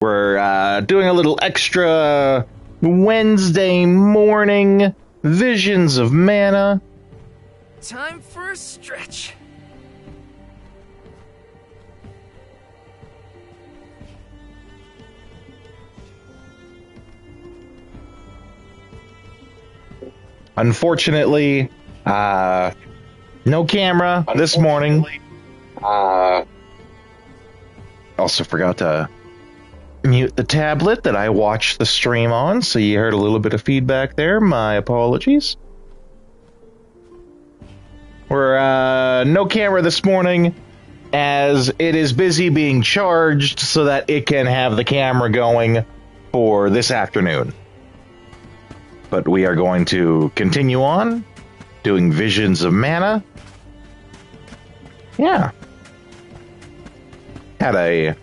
We're doing a little extra Wednesday morning Visions of Mana. Time for a stretch. Unfortunately, no camera this morning. Also forgot to mute the tablet that I watched the stream on, so you heard a little bit of feedback there. My apologies. We're no camera this morning, as it is busy being charged so that it can have the camera going for this afternoon. But we are going to continue on doing Visions of Mana. Yeah. Had a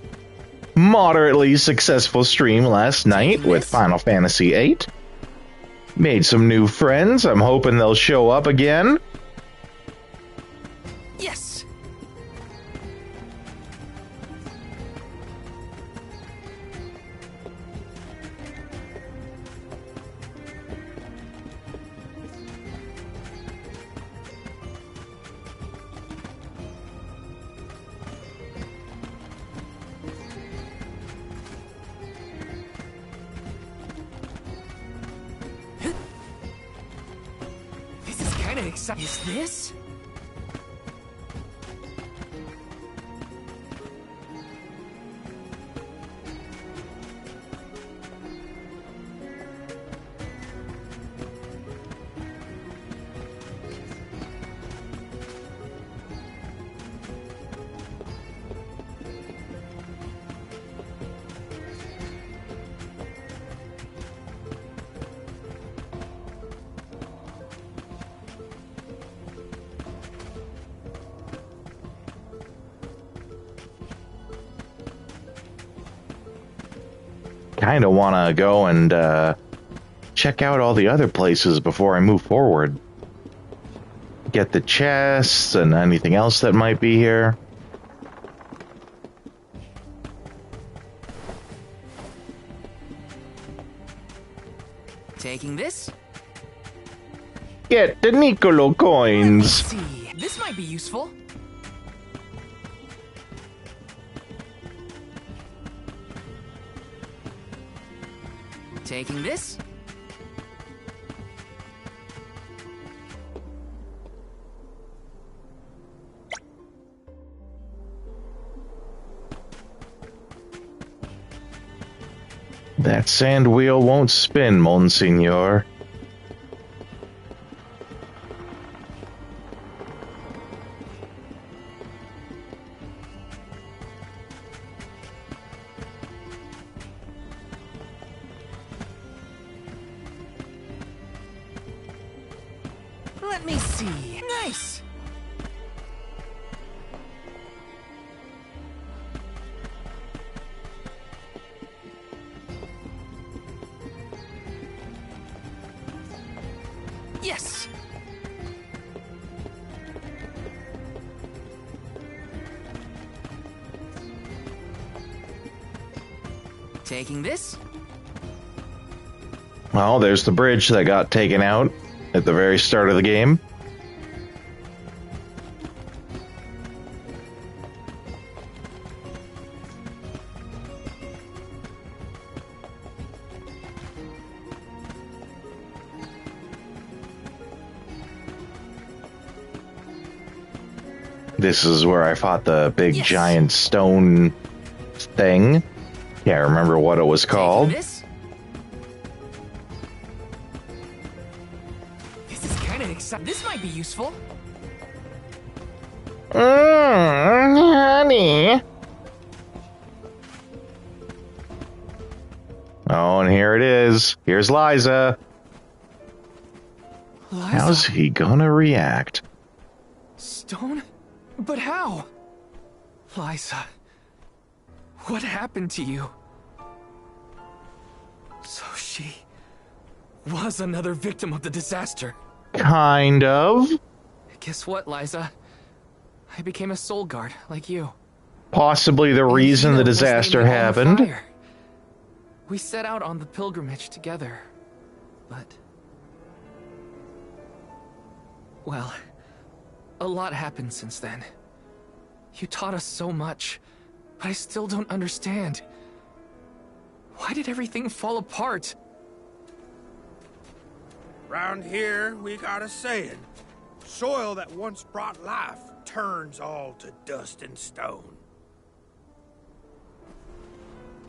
moderately successful stream last night with Final Fantasy VIII. Made some new friends. I'm hoping they'll show up again. Yes. This is kind of exciting. Is this? Kind of want to go and check out all the other places before I move forward. Get the chests and anything else that might be here. Taking this? Get the Nicolo coins. Let's see. This might be useful. Taking this? That sand wheel won't spin, Monsignor. Let me see. Nice. Yes. Taking this? Well, there's the bridge that got taken out at the very start of the game. This is where I fought the big giant stone thing. Can't remember what it was called. This is kind of exciting. This might be useful. Honey. Oh, and here it is. Here's Liza. Liza? How's he gonna react? Stone? But how? Liza, what happened to you? So she was another victim of the disaster. Kind of. Guess what, Liza? I became a soul guard, like you. Possibly the reason the Xeno was disaster laying me on happened. fire. We set out on the pilgrimage together, but... well, a lot happened since then. You taught us so much, but I still don't understand. Why did everything fall apart? Round here, we got a saying. Soil that once brought life turns all to dust and stone.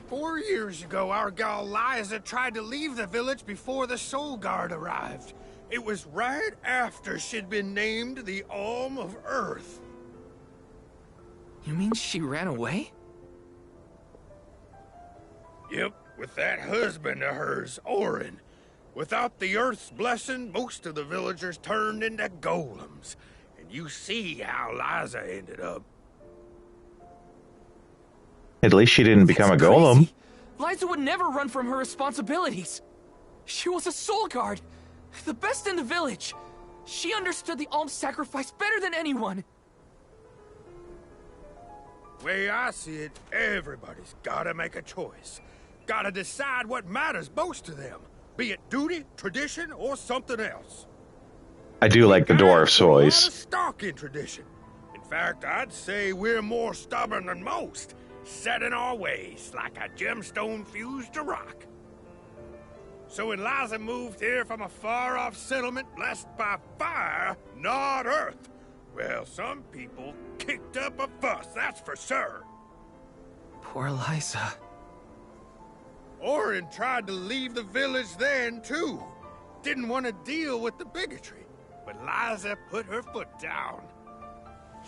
4 years ago, our gal Liza tried to leave the village before the Soul Guard arrived. It was right after she'd been named the Alm of Earth. You mean she ran away? Yep, with that husband of hers, Orin. Without the Earth's blessing, most of the villagers turned into golems. And you see how Liza ended up. At least she didn't become a That's golem. crazy. Liza would never run from her responsibilities. She was a soul guard, the best in the village. She understood the alms sacrifice better than anyone. Way I see it, everybody's gotta make a choice. Gotta decide what matters most to them. Be it duty, tradition, or something else. I do like the dwarf A lot of soys. stock in tradition. In fact, I'd say we're more stubborn than most, set in our ways like a gemstone fused to rock. So when Liza moved here from a far-off settlement blessed by fire, not earth, well, some people kicked up a fuss, that's for sure. Poor Liza. Orin tried to leave the village then, too. Didn't want to deal with the bigotry, but Liza put her foot down.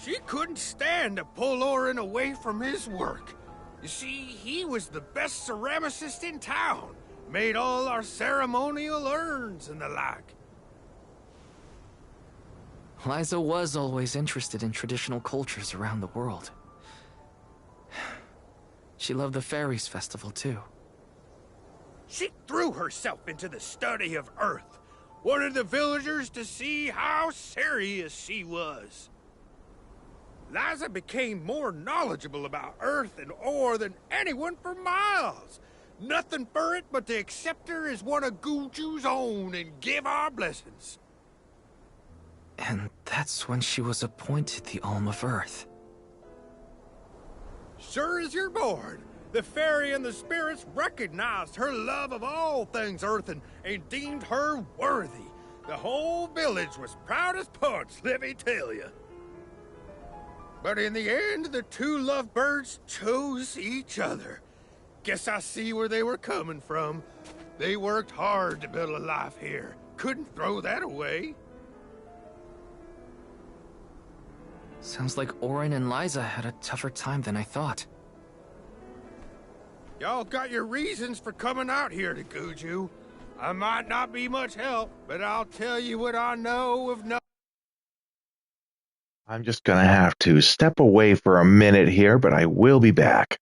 She couldn't stand to pull Orin away from his work. You see, he was the best ceramicist in town. Made all our ceremonial urns and the like. Liza was always interested in traditional cultures around the world. She loved the Fairies Festival, too. She threw herself into the study of Earth. Wanted the villagers to see how serious she was. Liza became more knowledgeable about Earth and ore than anyone for miles. Nothing for it but to accept her as one of Guju's own and give our blessings. And that's when she was appointed the Alm of Earth. Sure as you're born, the fairy and the spirits recognized her love of all things earthen and deemed her worthy. The whole village was proud as punch, let me tell you. But in the end, the two lovebirds chose each other. Guess I see where they were coming from. They worked hard to build a life here. Couldn't throw that away. Sounds like Orin and Liza had a tougher time than I thought. Y'all got your reasons for coming out here to Guju. I might not be much help, but I'll tell you what I know of no. I'm just gonna have to step away for a minute here, but I will be back.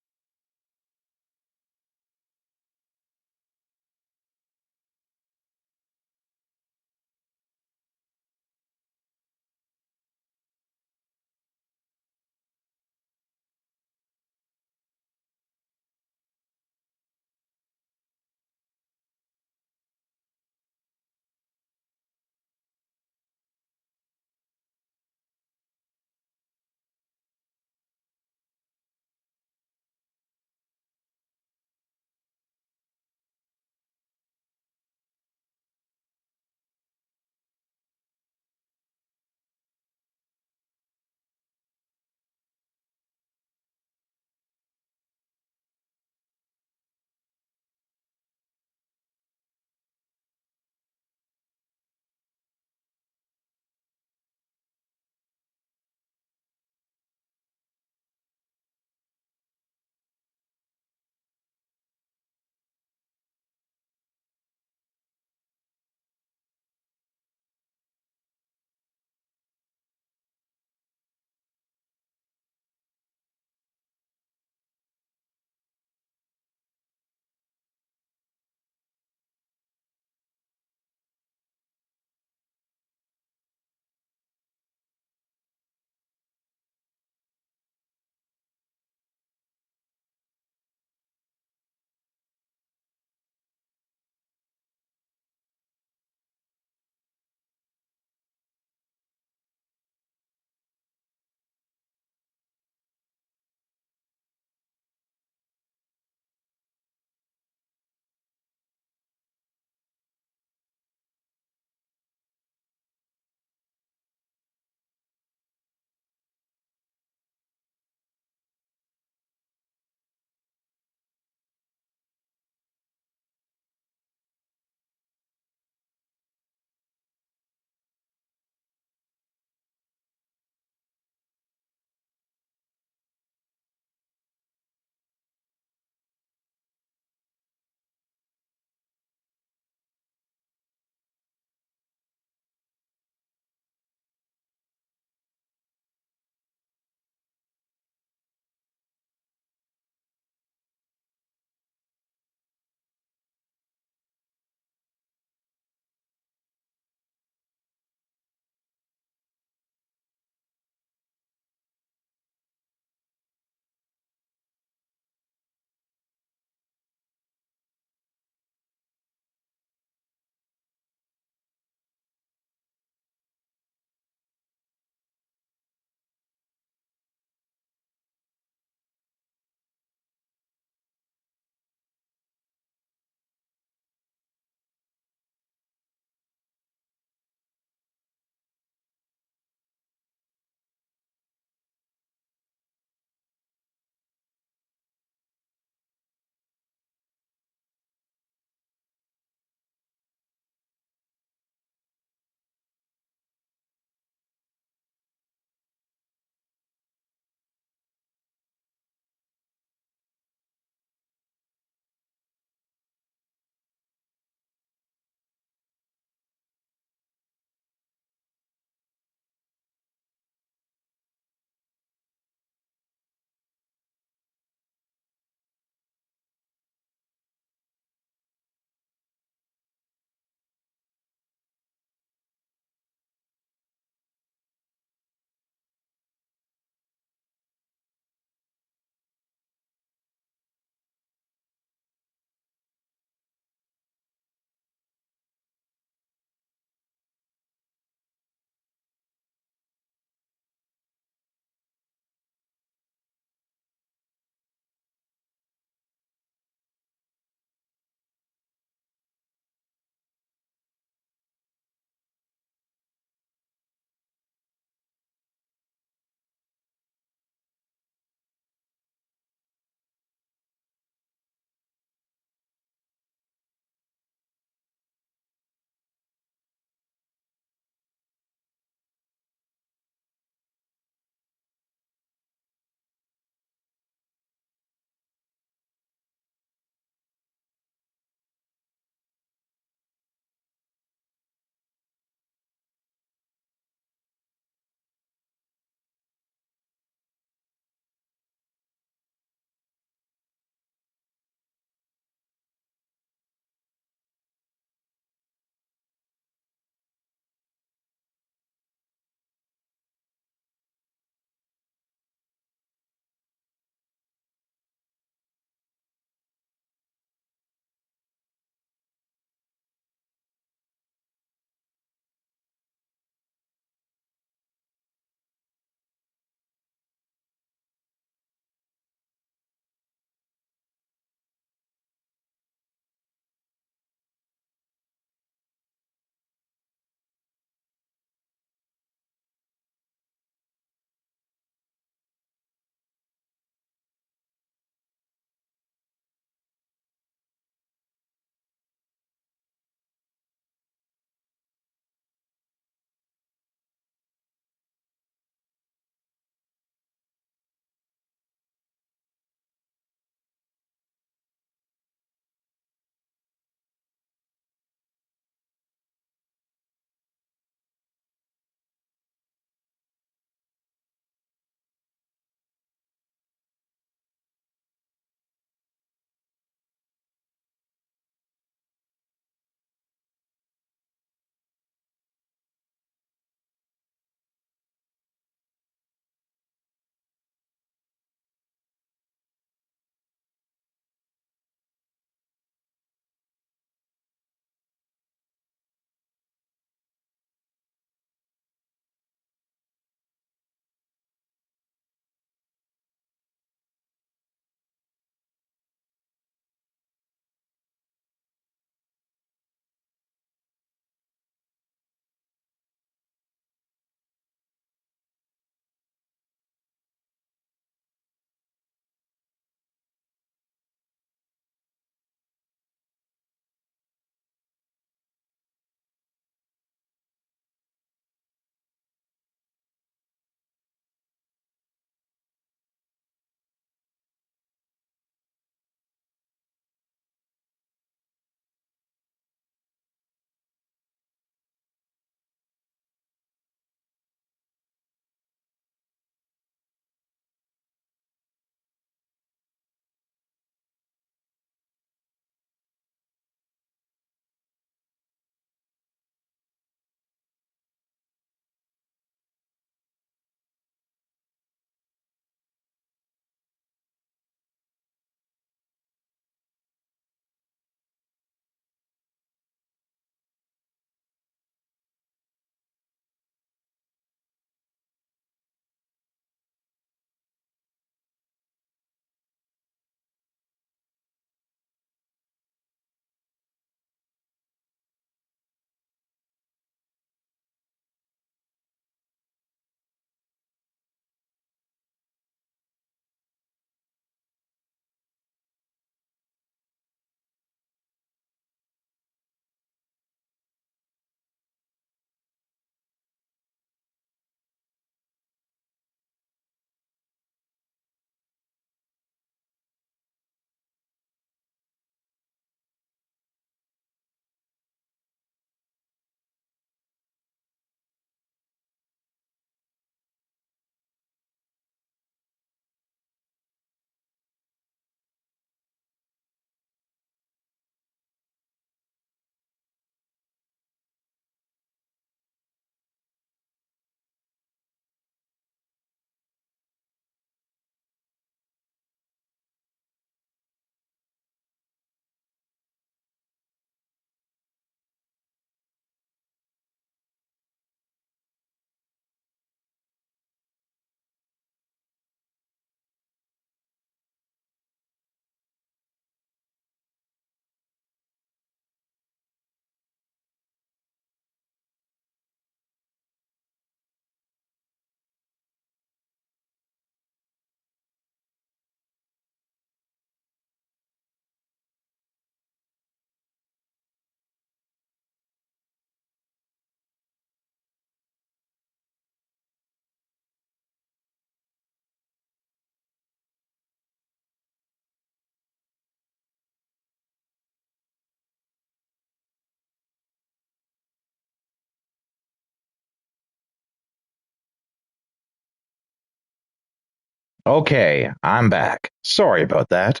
Okay, I'm back. Sorry about that.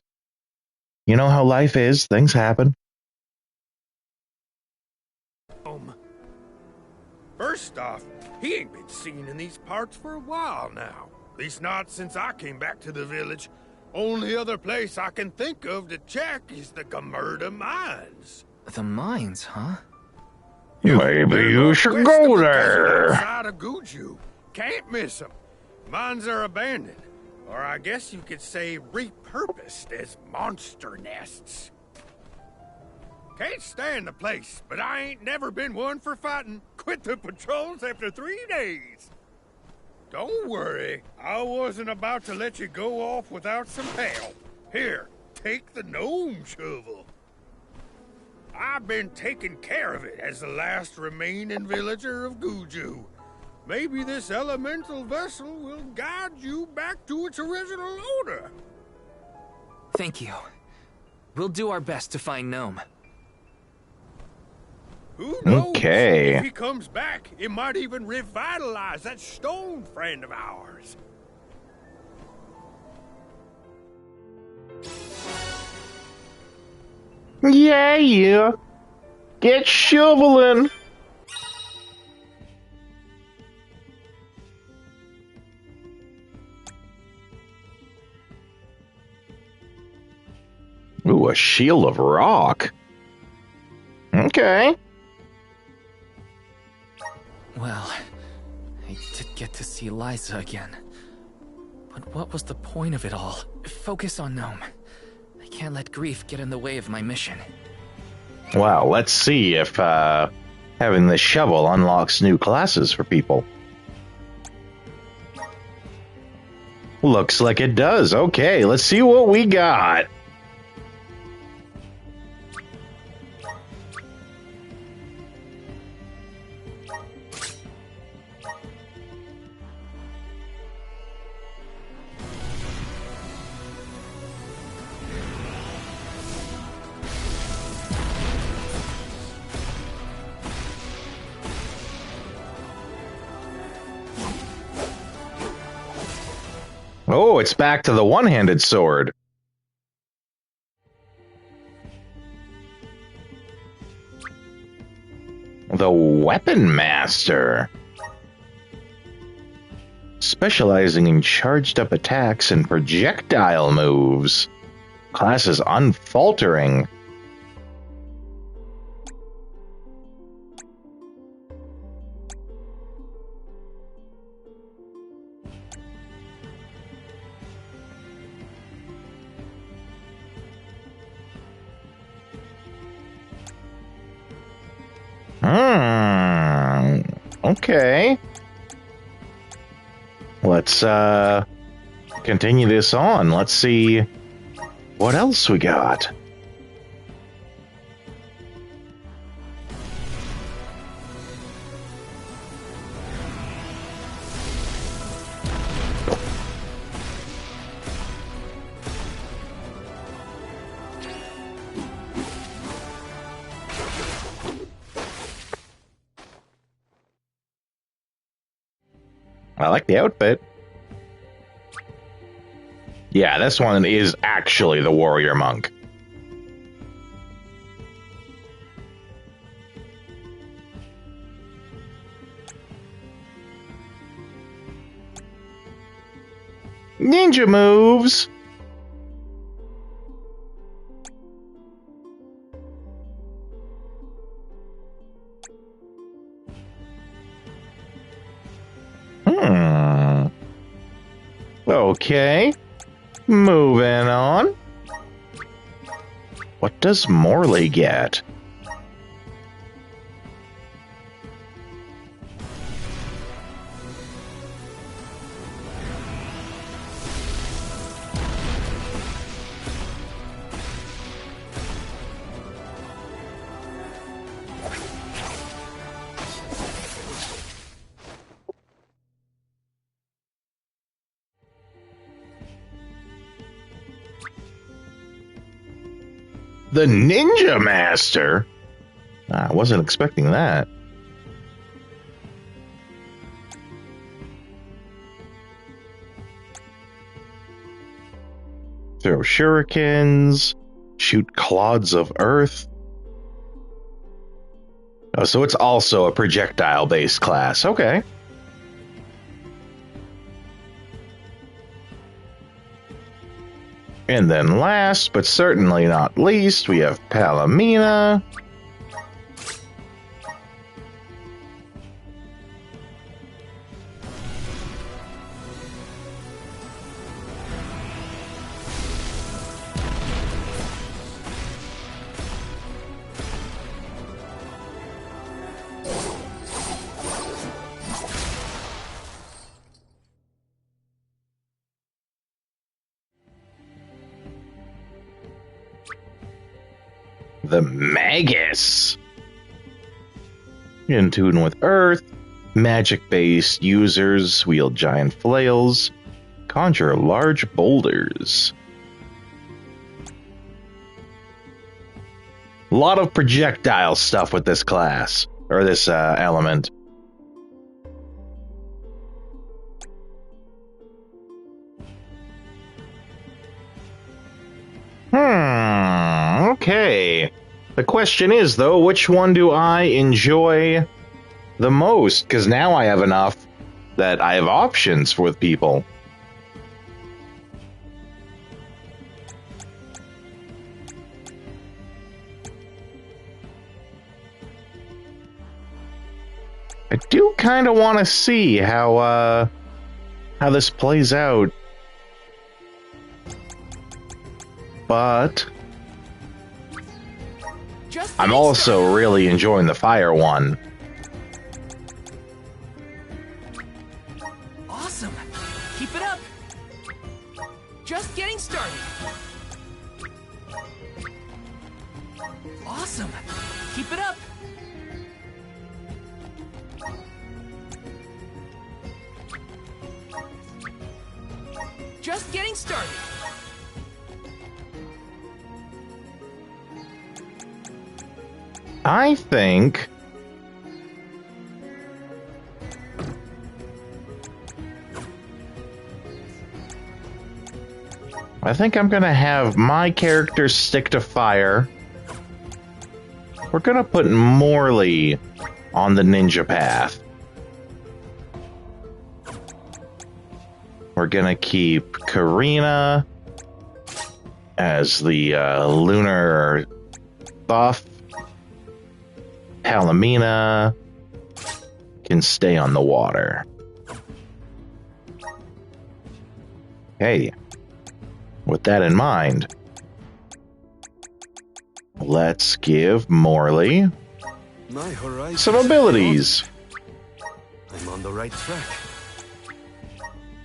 You know how life is, things happen. First off, he ain't been seen in these parts for a while now. At least not since I came back to the village. Only other place I can think of to check is the Gamerda Mines. The mines, huh? Maybe you should go there. Outside of Guju. Can't miss them. Mines are abandoned. Or I guess you could say repurposed as monster nests. Can't stand the place, but I ain't never been one for fighting. Quit the patrols after 3 days. Don't worry, I wasn't about to let you go off without some help. Here, take the gnome shovel. I've been taking care of it as the last remaining villager of Guju. Maybe this elemental vessel will guide you back to its original owner. Thank you. We'll do our best to find Gnome. Who knows? Okay. If he comes back, it might even revitalize that stone friend of ours. Yeah. Get shoveling. Ooh, a shield of rock. Okay. Well, I did get to see Liza again. But what was the point of it all? Focus on Gnome. I can't let grief get in the way of my mission. Well, let's see if having the shovel unlocks new classes for people. Looks like it does. Okay, let's see what we got. Oh, it's back to the one-handed sword. The Weapon Master. Specializing in charged-up attacks and projectile moves. Class is unfaltering. Okay. Let's continue this on. Let's see what else we got. I like the outfit. Yeah, this one is actually the warrior monk. Ninja moves. Okay. Moving on. What does Morley get? The Ninja Master? I wasn't expecting that. Throw shurikens. Shoot clods of earth. Oh, so it's also a projectile-based class. Okay. And then last, but certainly not least, we have Palomina. The Magus. In tune with Earth, magic-based users wield giant flails, conjure large boulders. A lot of projectile stuff with this class, or this element. Okay. The question is, though, which one do I enjoy the most? Because now I have enough that I have options with people. I do kind of want to see how this plays out. But I'm also really enjoying the fire one. Awesome. Keep it up. Just getting started. Awesome. Keep it up. Just getting started. I think I'm gonna have my character stick to fire. We're gonna put Morley on the ninja path. We're gonna keep Karina as the lunar buff. Palomina can stay on the water. Hey, with that in mind, let's give Morley some abilities. I'm on the right track.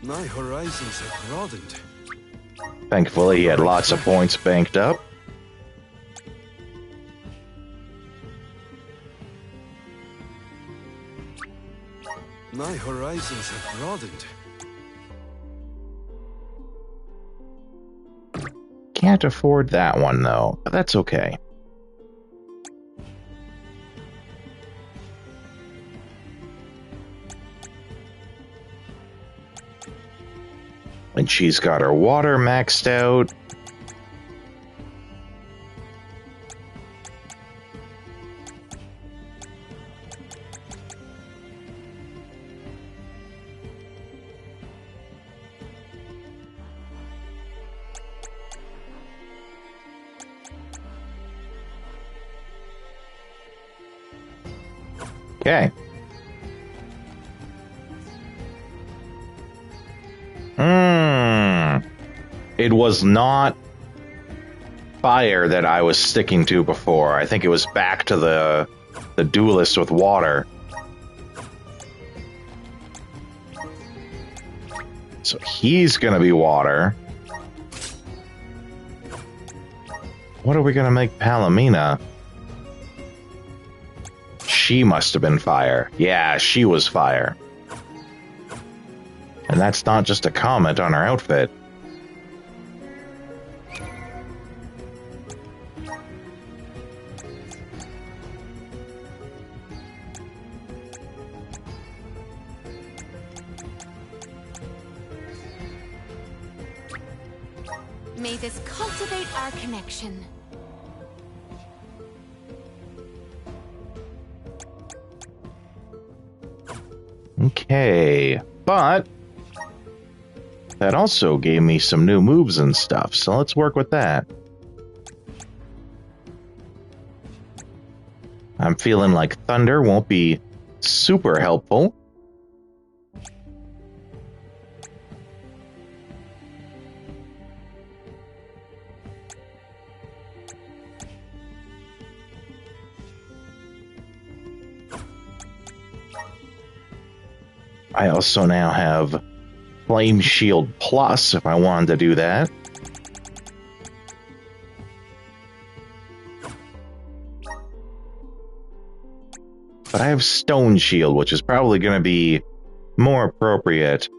My horizons have broadened. Thankfully, he had lots of points banked up. My horizons have broadened. Can't afford that one, though. But that's okay. And she's got her water maxed out. Okay. It was not fire that I was sticking to before. I think it was back to the duelist with water. So he's gonna be water. What are we gonna make Palomina? She must have been fire. Yeah, she was fire. And that's not just a comment on her outfit. May this cultivate our connection. Okay, but that also gave me some new moves and stuff, so let's work with that. I'm feeling like Thunder won't be super helpful. I also now have Flame Shield Plus if I wanted to do that. But I have Stone Shield, which is probably going to be more appropriate.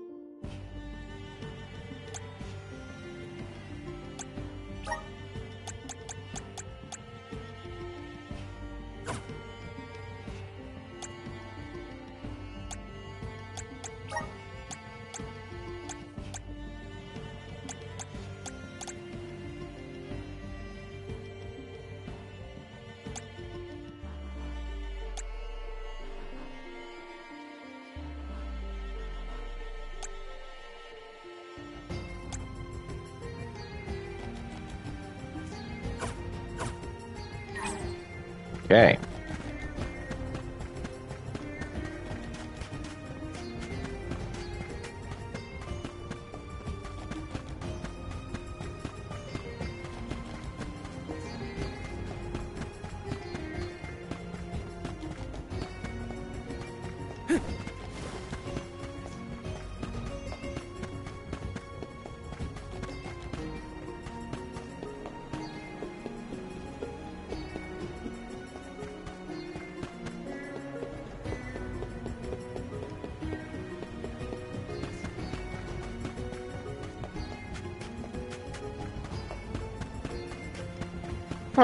Okay.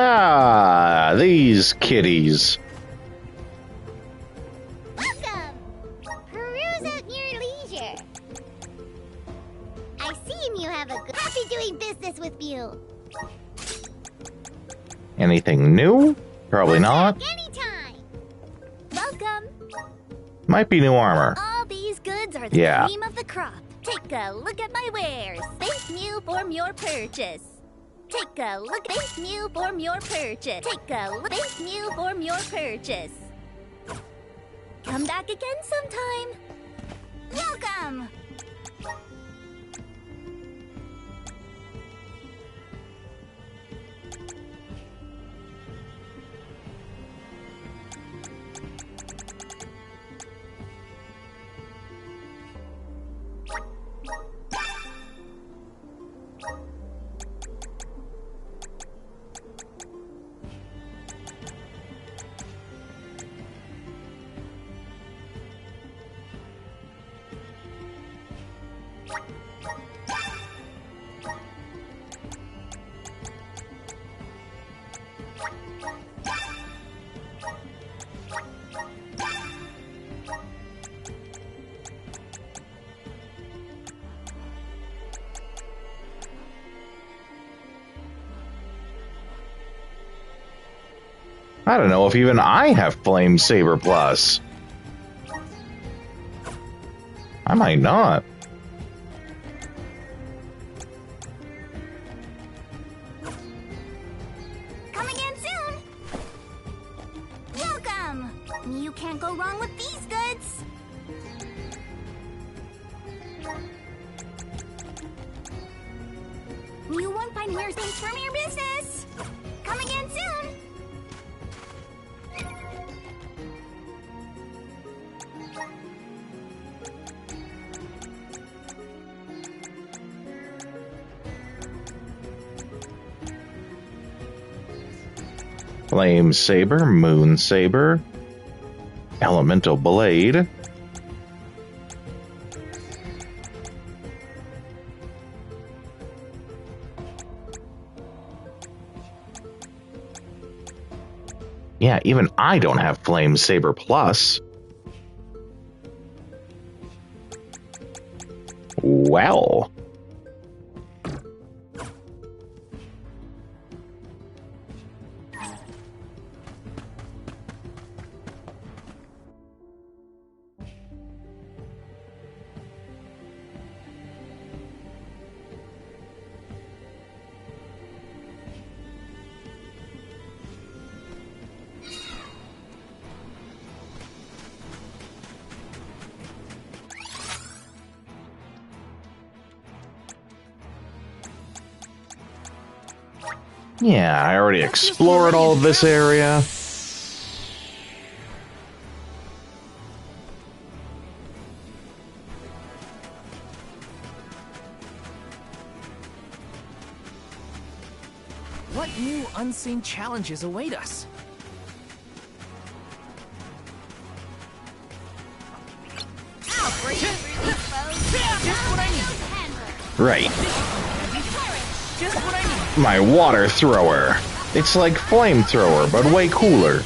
Ah, these kitties. Welcome! Peruse at your leisure. I see you have a good... Happy doing business with you. Anything new? Probably not. Anytime. Welcome. Might be new armor. All these goods are the cream of the crop. Take a look at my wares. Thank you for your purchase. Take a look. Thank you for your purchase. Take a look. Thank you for your purchase. Come back again sometime. Welcome. I don't know if even I have Flame Saber Plus. I might not. Come again soon. Welcome. You can't go wrong with these goods. You won't find worse things from your business. Come again soon. Flame Saber, Moon Saber, Elemental Blade. Yeah, even I don't have Flame Saber Plus. Well. Yeah, I already explored all of this area. What new unseen challenges await us? I'll break through these foes. Just what I need. Right. Just what I need. My water thrower. It's like flamethrower, but way cooler.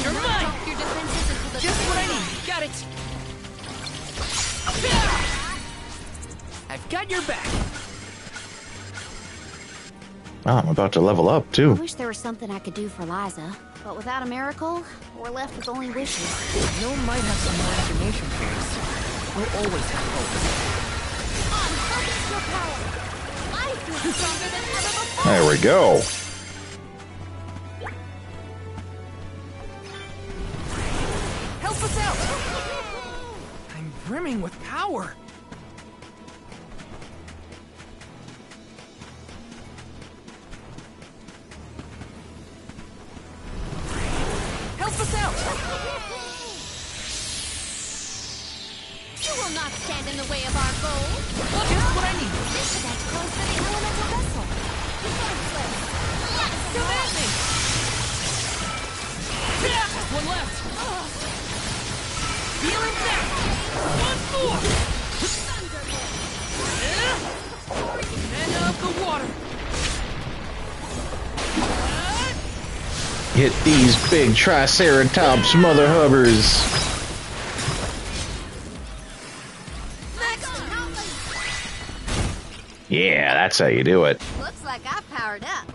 You're mine. Your defenses into the Just what I need. Got it. I've got your back. Oh, I'm about to level up, I too. wish there was something I could do for Liza, but without a miracle, we're left with only wishes. No one might have some more information for us. We'll always have hope. Unleash your power. Life is stronger than ever before. There we go. Help us out! I'm brimming with power. Help us out! You will not stand in the way of our goal. Just what I need. That's close to the elemental vessel. Defenseless. Let's do Come at it. me! Just one left. Feeling that! One more! Men of the water! Hit these big Triceratops mother hubbers. Yeah, that's how you do it. Looks like I powered up.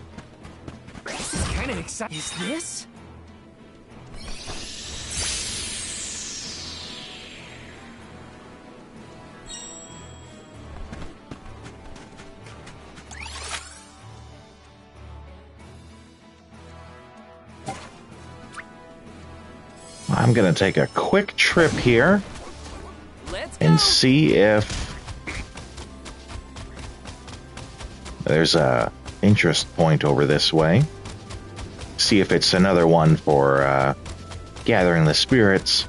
This is kind of exciting. Is this? I'm gonna take a quick trip here Let's go! and see if there's a interest point over this way. See if it's another one for gathering the spirits.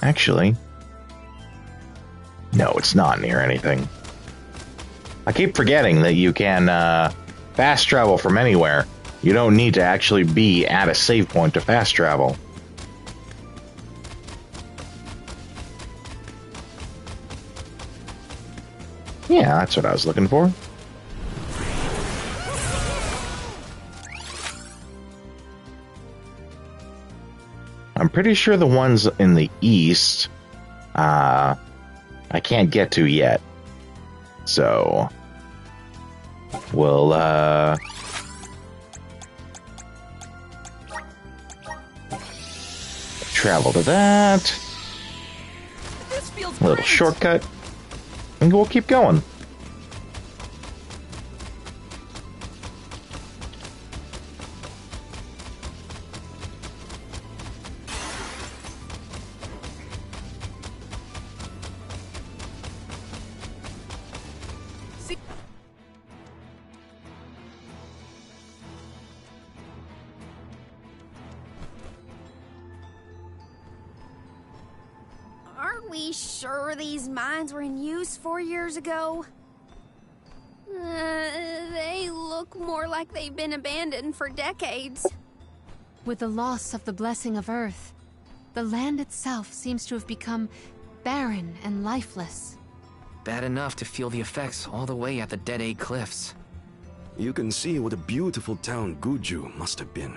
Actually, no, it's not near anything. I keep forgetting that you can fast travel from anywhere. You don't need to actually be at a save point to fast travel. Yeah, that's what I was looking for. I'm pretty sure the ones in the east, I can't get to yet. So, we'll, travel to that. This feels Little great. shortcut. And we'll keep going. See- Aren't we sure these mines were in use 4 years ago? They look more like they've been abandoned for decades. With the loss of the blessing of Earth, the land itself seems to have become barren and lifeless. Bad enough to feel the effects all the way at the Dead Egg Cliffs. You can see what a beautiful town Guju must have been.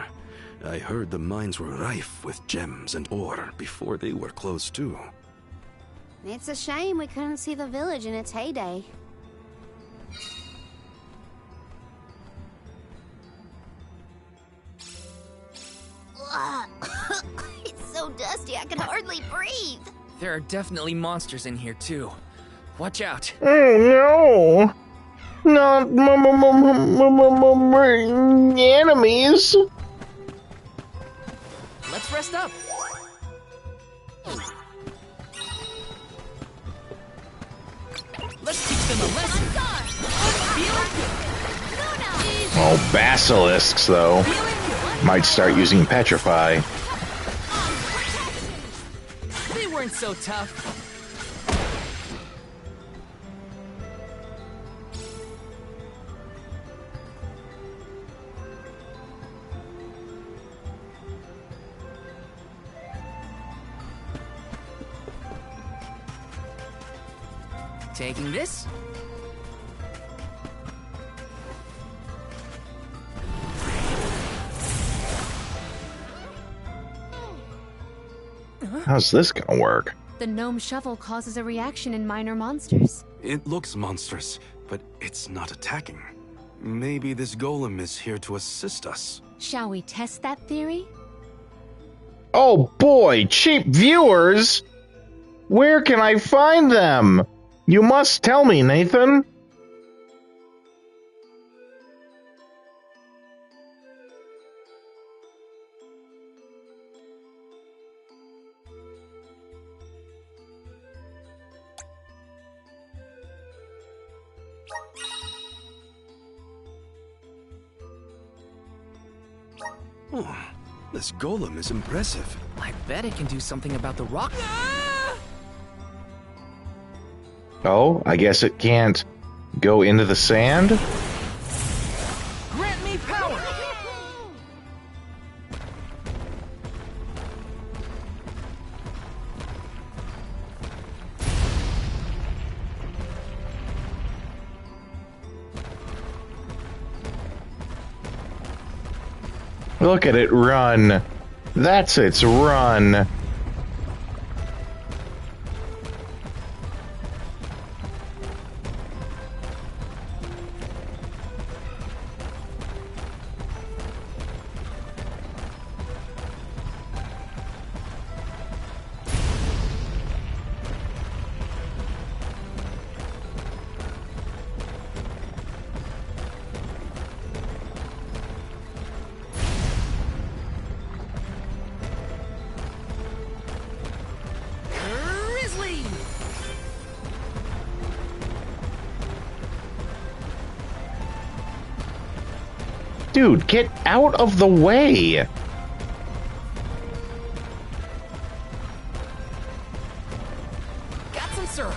I heard the mines were rife with gems and ore before they were closed too. It's a shame we couldn't see the village in its heyday. It's so dusty I can hardly breathe. There are definitely monsters in here, too. Watch out. Oh no! Not enemies. Let's rest up. Let's teach them a lesson. Oh, basilisks, though. Might start using Petrify. They weren't so tough. Taking this. How's this gonna work? The gnome shovel causes a reaction in minor monsters. It looks monstrous, but it's not attacking. Maybe this golem is here to assist us. Shall we test that theory? Oh boy, cheap viewers! Where can I find them? You must tell me, Nathan. Oh, this golem is impressive. I bet it can do something about the rock. Oh, I guess it can't go into the sand? Grant me power! Look at it run. That's its run. Dude, get out of the way! Got some syrup.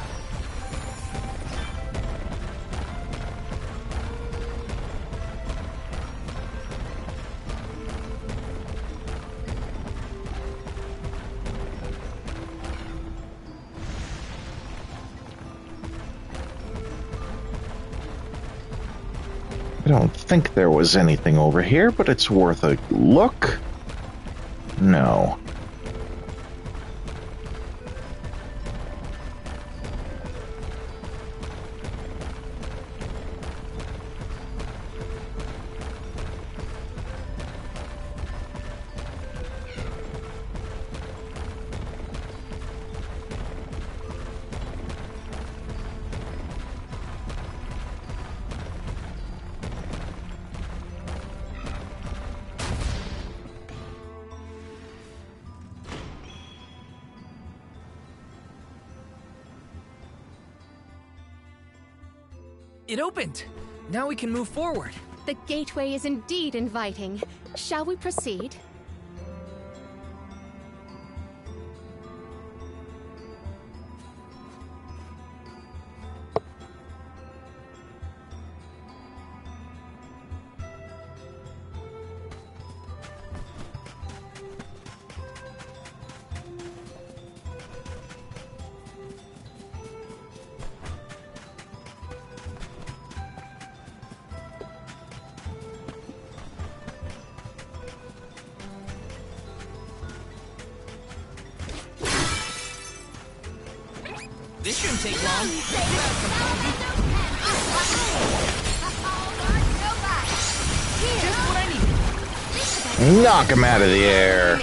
I don't think there was anything over here, but it's worth a look. No. It opened. Now we can move forward. The gateway is indeed inviting. Shall we proceed? This shouldn't take long. Just what I need. Knock him out of the air.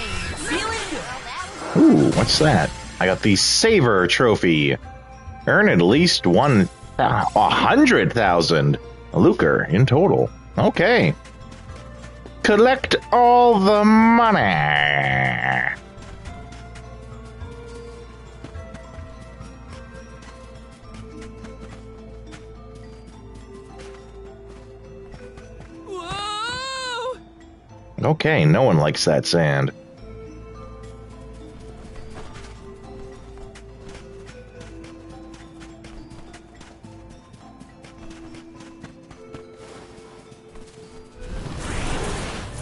Ooh, what's that? I got the Saver Trophy. Earn at least 100,000 lucre in total. Okay. Collect all the money. Whoa! Okay, no one likes that sand.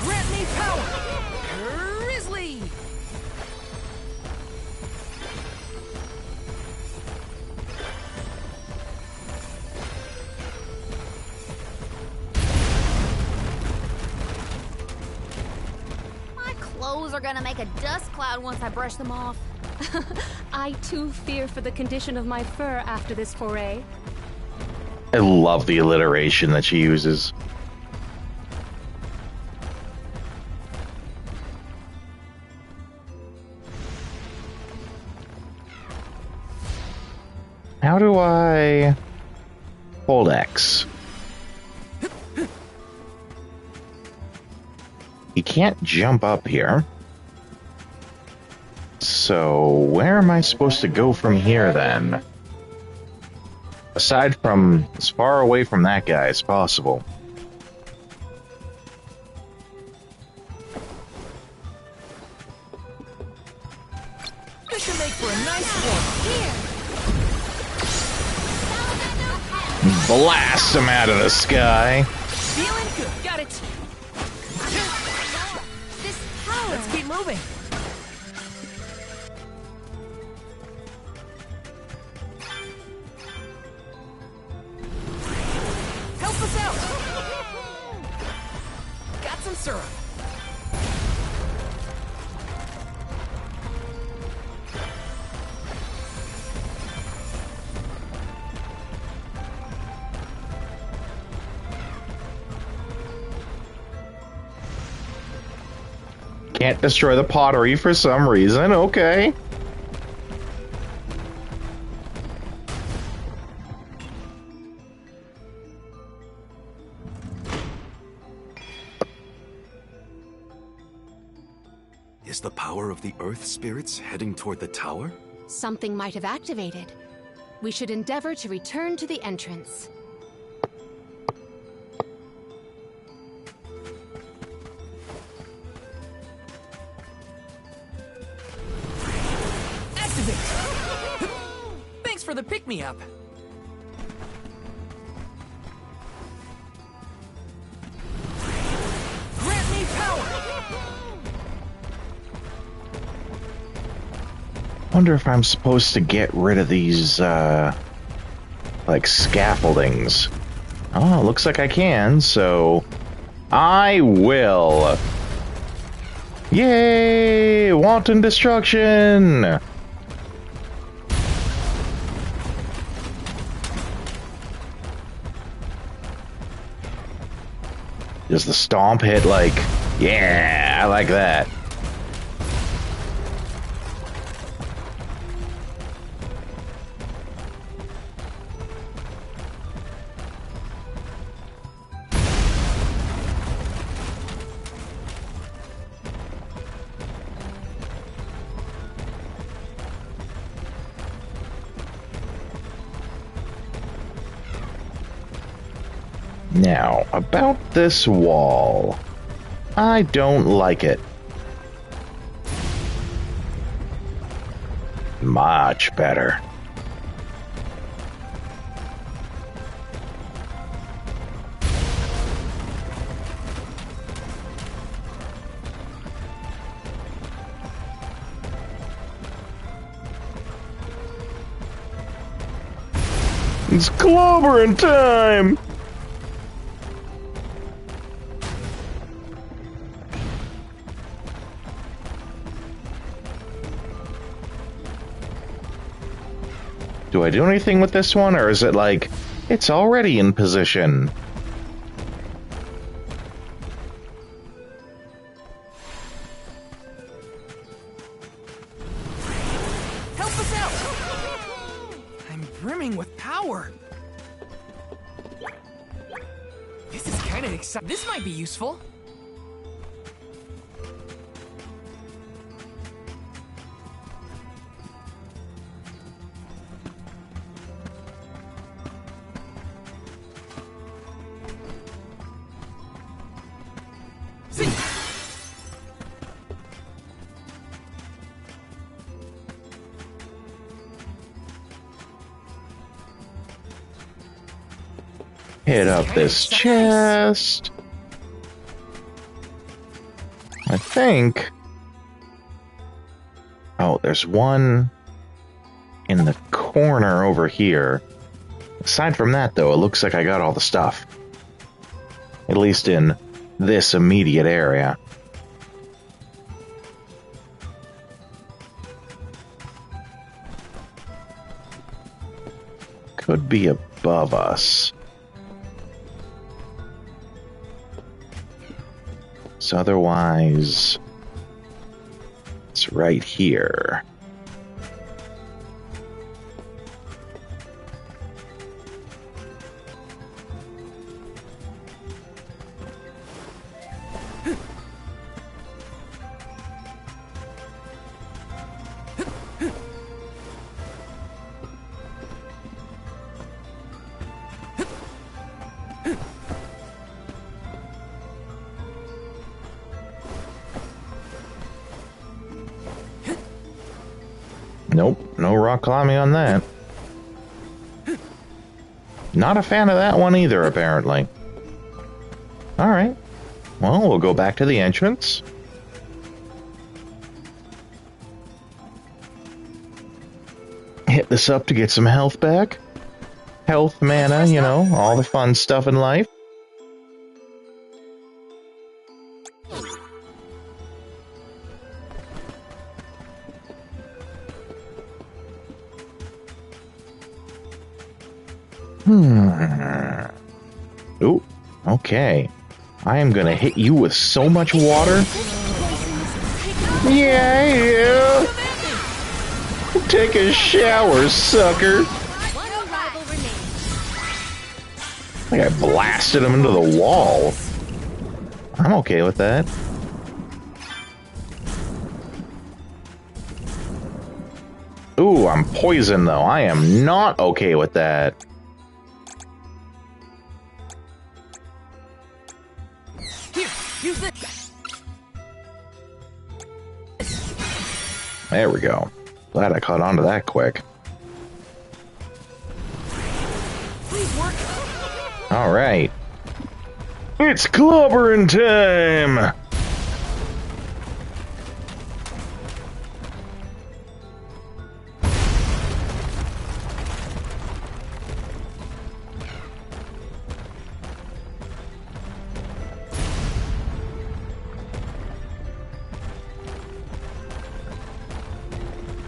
Grant me power! Grizzly! My clothes are gonna make a dust cloud once I brush them off. I too fear for the condition of my fur after this foray. I love the alliteration that she uses. How do I hold X? You can't jump up here. So where am I supposed to go from here then? Aside from as far away from that guy as possible. This should make for a nice one. Blast him out of the sky. Feeling good. Got it. This power. Let's keep moving. Help us out. Got some syrup. Can't destroy the pottery for some reason. Okay. Is the power of the Earth spirits heading toward the tower? Something might have activated. We should endeavor to return to the entrance. Activate. Thanks for the pick-me-up. Grant me power. Wonder if I'm supposed to get rid of these, like scaffoldings. Oh, looks like I can, so I will. Yay! Wanton destruction! Does the stomp hit like, yeah, I like that. Now, about this wall. I don't like it. Much better. It's clobbering time! Do I do anything with this one, or is it like, it's already in position? sounded exciting. This might be useful. Hit up this chest. I think. Oh, there's one in the corner over here. Aside from that, though, it looks like I got all the stuff. At least in this immediate area. Could be above us. So otherwise, it's right here. Nope, no rock climbing on that. Not a fan of that one either, apparently. Alright. Well, we'll go back to the entrance. Hit this up to get some health back. Health, mana, you know, all the fun stuff in life. Ooh, okay. I am gonna hit you with so much water. Yeah. Take a shower, sucker. I think I blasted him into the wall. I'm okay with that. Ooh, I'm poisoned though. I am not okay with that. There we go. Glad I caught on to that quick. Alright. It's clobbering time!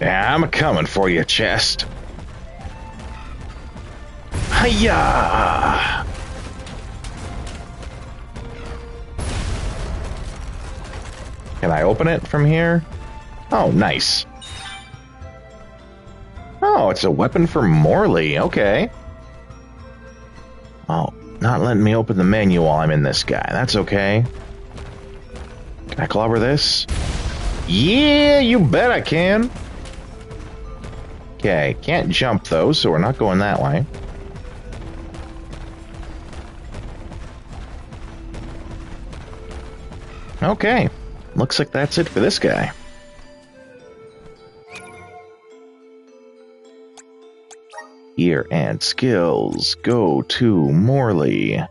Yeah, I'm coming for you, chest. Hiya! Can I open it from here? Oh, nice. Oh, it's a weapon for Morley. Okay. Oh, not letting me open the menu while I'm in this guy. That's okay. Can I clobber this? Yeah, you bet I can. Okay, can't jump though, so we're not going that way. Okay, looks like that's it for this guy. Gear and skills go to Morley.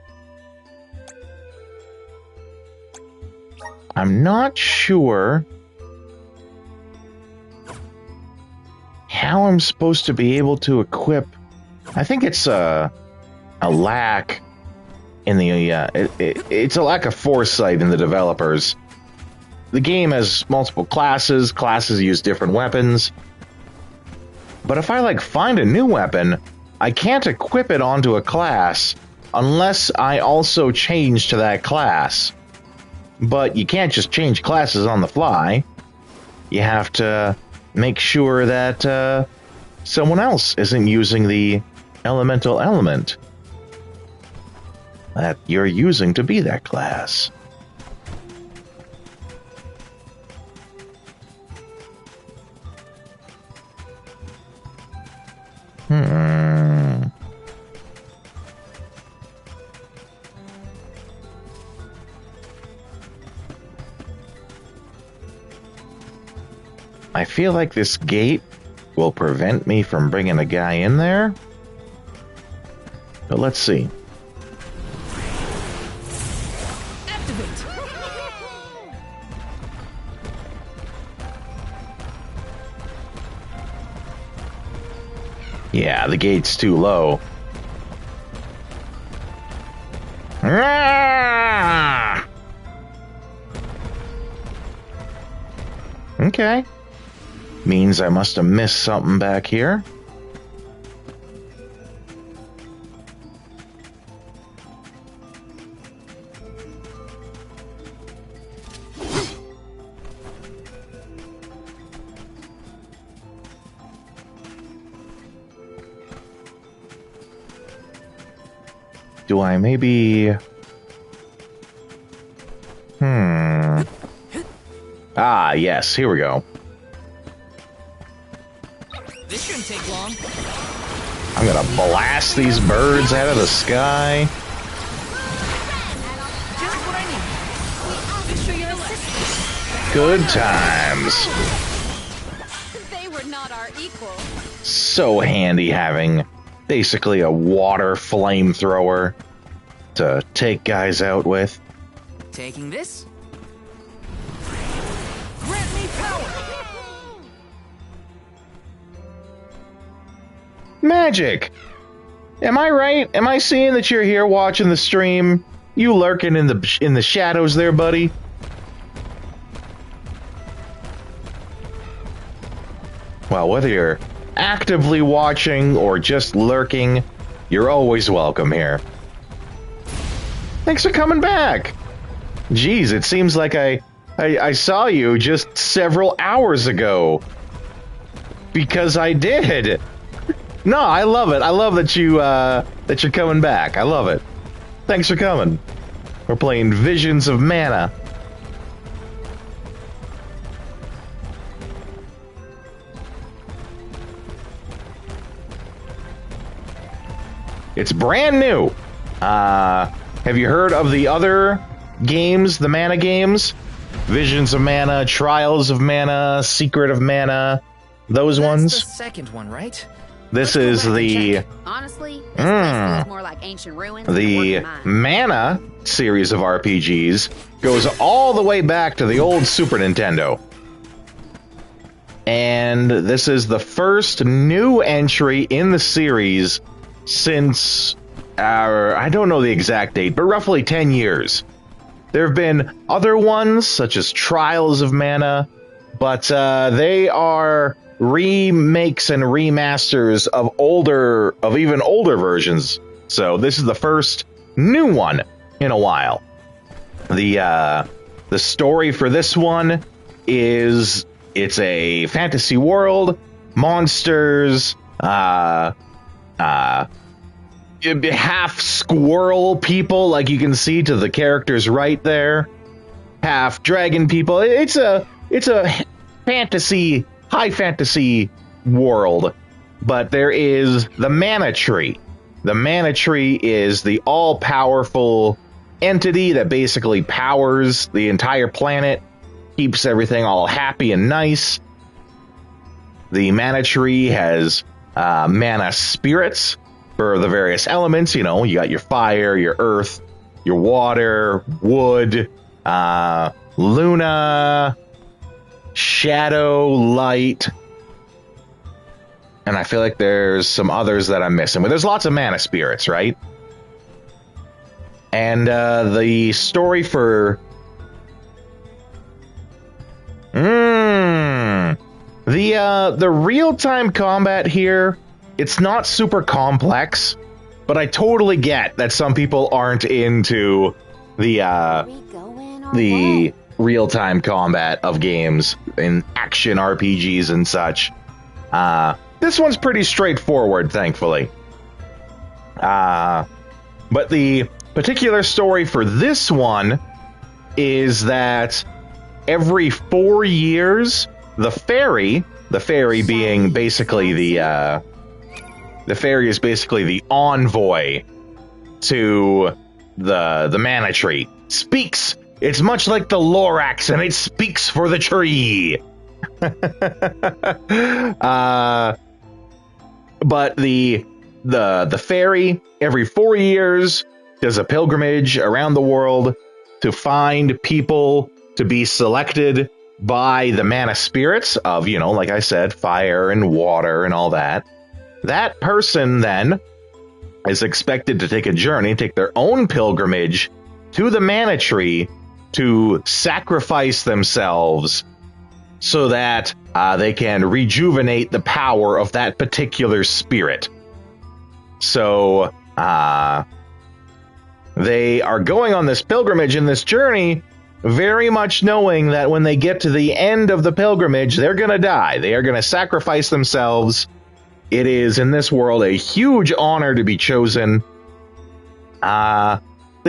I'm not sure how I'm supposed to be able to equip. I think it's a lack in the it's a lack of foresight in the developers. The game has multiple classes. Classes use different weapons. But if I find a new weapon, I can't equip it onto a class unless I also change to that class. But you can't just change classes on the fly. You have to make sure that someone else isn't using the elemental element. that you're using to be that class. I feel like this gate will prevent me from bringing a guy in there. But let's see. Activate. Yeah, the gate's too low. Ah! Okay. Means I must have missed something back here. Do I maybe... Ah, yes, here we go. This shouldn't take long. I'm gonna blast these birds out of the sky. Just what I need. This should be the Good times. They were not our equal. So handy having basically a water flamethrower to take guys out with. Taking this. Grant me power. Magic! Am I right? Am I seeing that you're here watching the stream? You lurking in the shadows there, buddy? Well, whether you're actively watching or just lurking, you're always welcome here. Thanks for coming back! Geez, it seems like I saw you just several hours ago. Because I did! No, I love it. I love that you're coming back. I love it. Thanks for coming. We're playing Visions of Mana. It's brand new. Have you heard of the other games, the Mana games? Visions of Mana, Trials of Mana, Secret of Mana, those ones? That's the second one, right? This is the... Honestly, this place feels more like ancient ruins than a The working mine. Mana series of RPGs goes all the way back to the old Super Nintendo. And this is the first new entry in the series since, I don't know the exact date, but roughly 10 years. There have been other ones, such as Trials of Mana, but they are remakes and remasters of even older versions. So this is the first new one in a while. The story for this one is it's a fantasy world, monsters, half squirrel people, like you can see to the characters right there, half dragon people. It's a fantasy, high fantasy world, but there is the Mana Tree. The Mana Tree is the all-powerful entity that basically powers the entire planet, keeps everything all happy and nice. The Mana Tree has mana spirits for the various elements. You know, you got your fire, your earth, your water, wood, Luna, shadow, light, and I feel like there's some others that I'm missing, but there's lots of mana spirits, right? And the story for the real-time combat here, it's not super complex, but I totally get that some people aren't into the real-time combat of games in action RPGs and such. This one's pretty straightforward, thankfully. But the particular story for this one is that every 4 years, the fairy being basically the fairy is basically the envoy to the mana tree, speaks. It's much like the Lorax, and it speaks for the tree. But the fairy every 4 years does a pilgrimage around the world to find people to be selected by the mana spirits of, like I said, fire and water and all that. That person then is expected to take a journey, take their own pilgrimage to the mana tree to sacrifice themselves so that they can rejuvenate the power of that particular spirit. So they are going on this pilgrimage and this journey very much knowing that when they get to the end of the pilgrimage, they're going to die. They are going to sacrifice themselves. It is, in this world, a huge honor to be chosen. The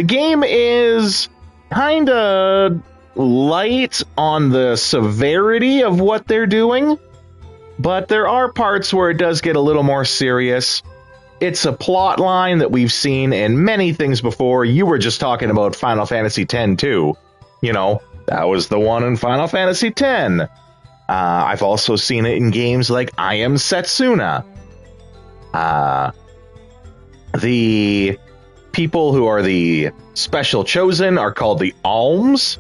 game is kind of light on the severity of what they're doing, but there are parts where it does get a little more serious. It's a plot line that we've seen in many things before. You were just talking about Final Fantasy X too. That was the one in Final Fantasy X. I've also seen it in games like I Am Setsuna. The people who are the special chosen are called the Alms.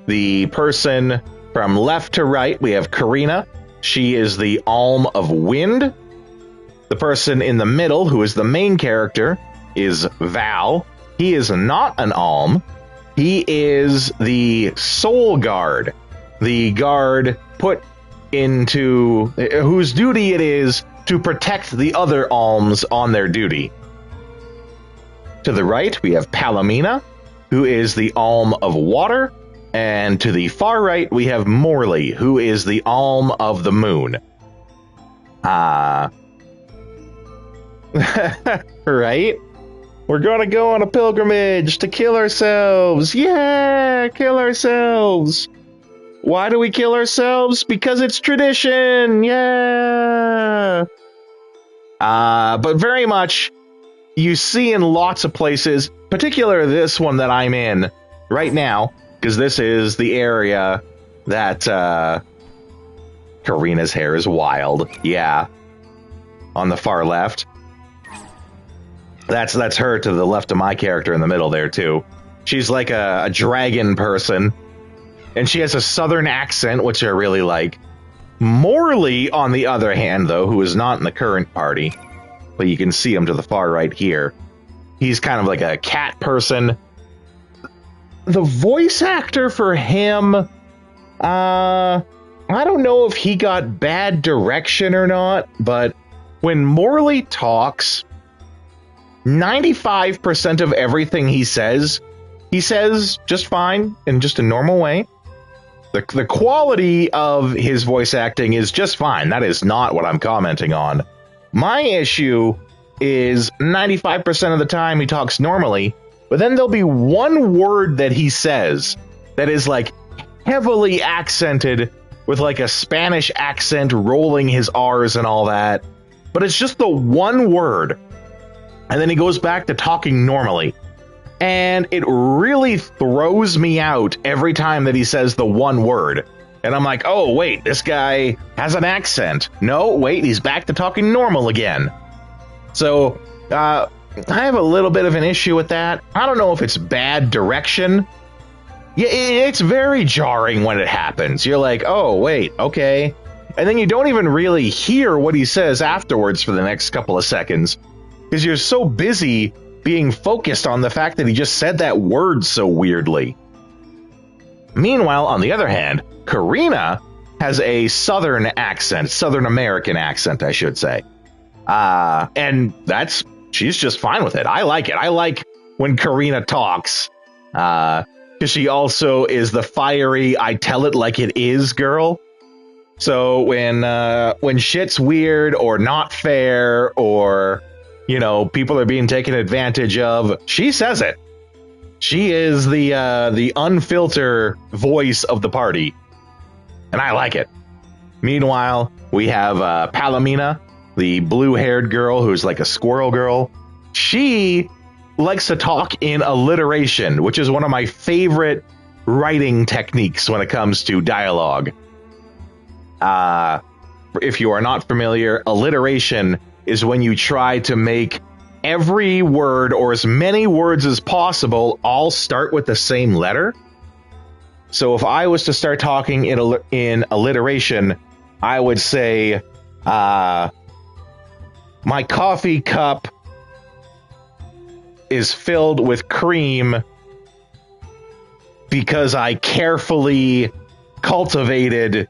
The person from left to right, we have Karina. She is the Alm of Wind. The person in the middle, who is the main character, is Val. He is not an Alm. He is the Soul Guard. The guard put into whose duty it is to protect the other alms on their duty. To the right, we have Palomina, who is the Alm of Water, and to the far right, we have Morley, who is the Alm of the Moon. Right? We're gonna go on a pilgrimage to kill ourselves. Yeah, kill ourselves. Why do we kill ourselves? Because it's tradition. Yeah. But very much, you see in lots of places, particularly this one that I'm in right now, because this is the area that Karina's hair is wild. Yeah. On the far left. That's her to the left of my character in the middle there, too. She's like a dragon person. And she has a southern accent, which I really like. Morley, on the other hand, though, who is not in the current party, but you can see him to the far right here. He's kind of like a cat person. The voice actor for him, I don't know if he got bad direction or not, but when Morley talks, 95% of everything he says just fine in just a normal way. The quality of his voice acting is just fine. That is not what I'm commenting on. My issue is 95% of the time he talks normally, but then there'll be one word that he says that is like heavily accented with like a Spanish accent, rolling his R's and all that. But it's just the one word. And then he goes back to talking normally. And it really throws me out every time that he says the one word. And I'm like, oh, wait, this guy has an accent. No, wait, he's back to talking normal again. So, I have a little bit of an issue with that. I don't know if it's bad direction. Yeah, it's very jarring when it happens. You're like, oh, wait, okay. And then you don't even really hear what he says afterwards for the next couple of seconds. Because you're so busy being focused on the fact that he just said that word so weirdly. Meanwhile, on the other hand, Karina has a southern accent, Southern American accent, I should say. And she's just fine with it. I like it. I like when Karina talks. Because she also is the fiery, I tell it like it is girl. So when shit's weird or not fair or, you know, people are being taken advantage of. She says it. She is the unfiltered voice of the party, and I like it. Meanwhile, we have Palomina, the blue-haired girl who's like a squirrel girl. She likes to talk in alliteration, which is one of my favorite writing techniques when it comes to dialogue. If you are not familiar, alliteration is when you try to make every word, or as many words as possible, all start with the same letter. So if I was to start talking in alliteration, I would say, my coffee cup is filled with cream because I carefully cultivated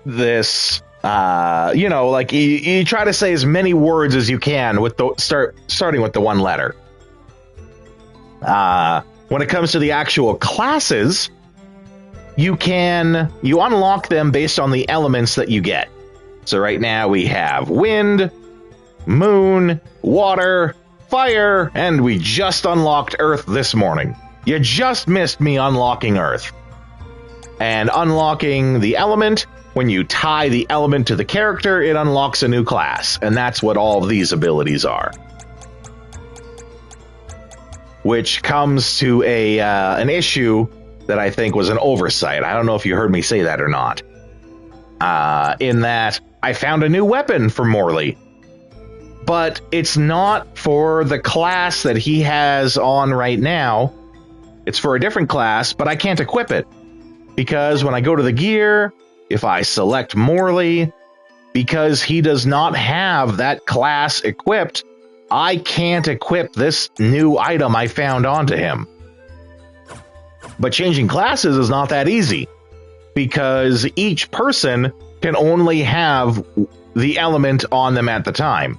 this. You know, like you try to say as many words as you can with starting with the one letter. When it comes to the actual classes, you unlock them based on the elements that you get. So right now we have wind, moon, water, fire, and we just unlocked Earth this morning. You just missed me unlocking Earth. And unlocking the element, when you tie the element to the character, it unlocks a new class. And that's what all of these abilities are. Which comes to an issue that I think was an oversight. I don't know if you heard me say that or not. In that I found a new weapon for Morley. But it's not for the class that he has on right now. It's for a different class, but I can't equip it. Because when I go to the gear, if I select Morley, because he does not have that class equipped, I can't equip this new item I found onto him. But changing classes is not that easy, because each person can only have the element on them at the time.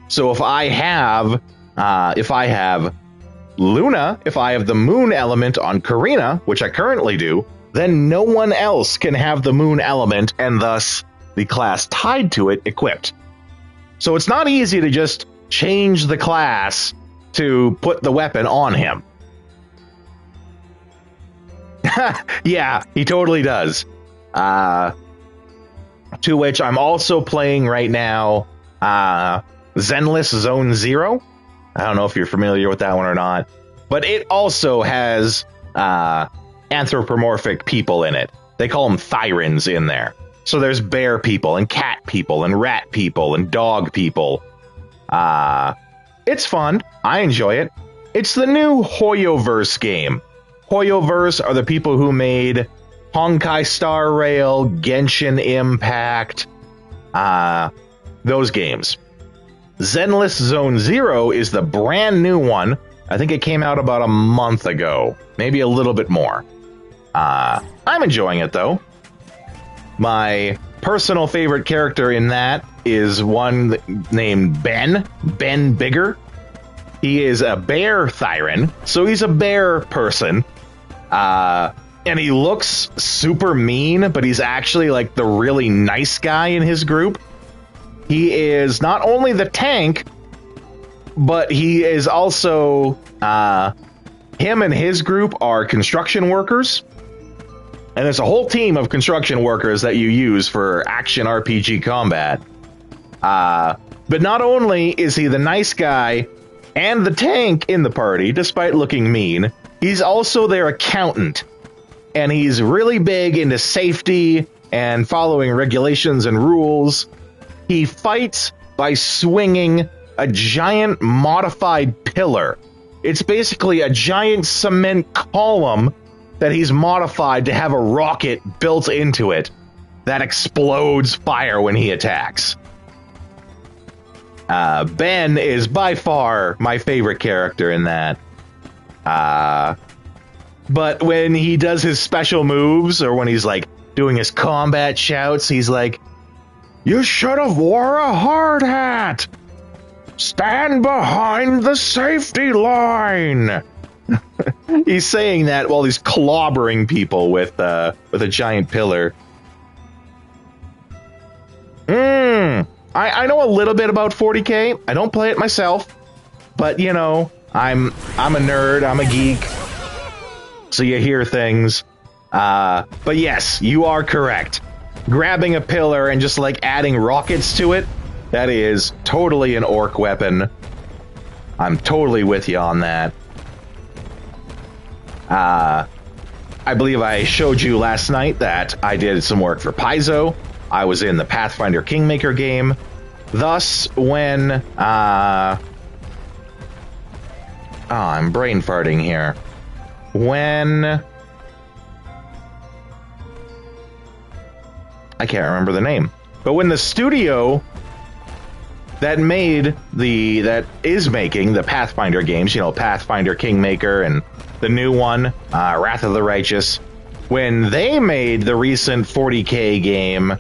So if I have Luna, if I have the moon element on Karina, which I currently do, then no one else can have the moon element and thus the class tied to it equipped. So it's not easy to just change the class to put the weapon on him. Yeah, he totally does. To which I'm also playing right now Zenless Zone Zero. I don't know if you're familiar with that one or not, but it also has anthropomorphic people in it. They call them Thyrans in there. So there's bear people and cat people and rat people and dog people. It's fun. I enjoy it. It's the new Hoyoverse game. Hoyoverse are the people who made Honkai Star Rail, Genshin Impact, those games. Zenless Zone Zero is the brand new one. I think it came out about a month ago, maybe a little bit more. I'm enjoying it, though. My personal favorite character in that is one named Ben Bigger. He is a bear Thyran, so he's a bear person. And he looks super mean, but he's actually like the really nice guy in his group. He is not only the tank, but he is also, him and his group are construction workers. And there's a whole team of construction workers that you use for action RPG combat. But not only is he the nice guy and the tank in the party, despite looking mean, he's also their accountant. And he's really big into safety and following regulations and rules. He fights by swinging a giant modified pillar. It's basically a giant cement column that he's modified to have a rocket built into it that explodes fire when he attacks. Ben is by far my favorite character in that. But when he does his special moves, or when he's like doing his combat shouts, he's like, "You should have wore a hard hat! Stand behind the safety line!" He's saying that while he's clobbering people with a giant pillar. I know a little bit about 40K. I don't play it myself, but you know, I'm a nerd. I'm a geek. So you hear things. But yes, you are correct. Grabbing a pillar and just like adding rockets to it, that is totally an orc weapon. I'm totally with you on that. I believe I showed you last night that I did some work for Paizo. I was in the Pathfinder Kingmaker game. Thus, when... I'm brain farting here. When... I can't remember the name. But when the studio that is making the Pathfinder games, you know, Pathfinder Kingmaker and the new one, Wrath of the Righteous, when they made the recent 40K game,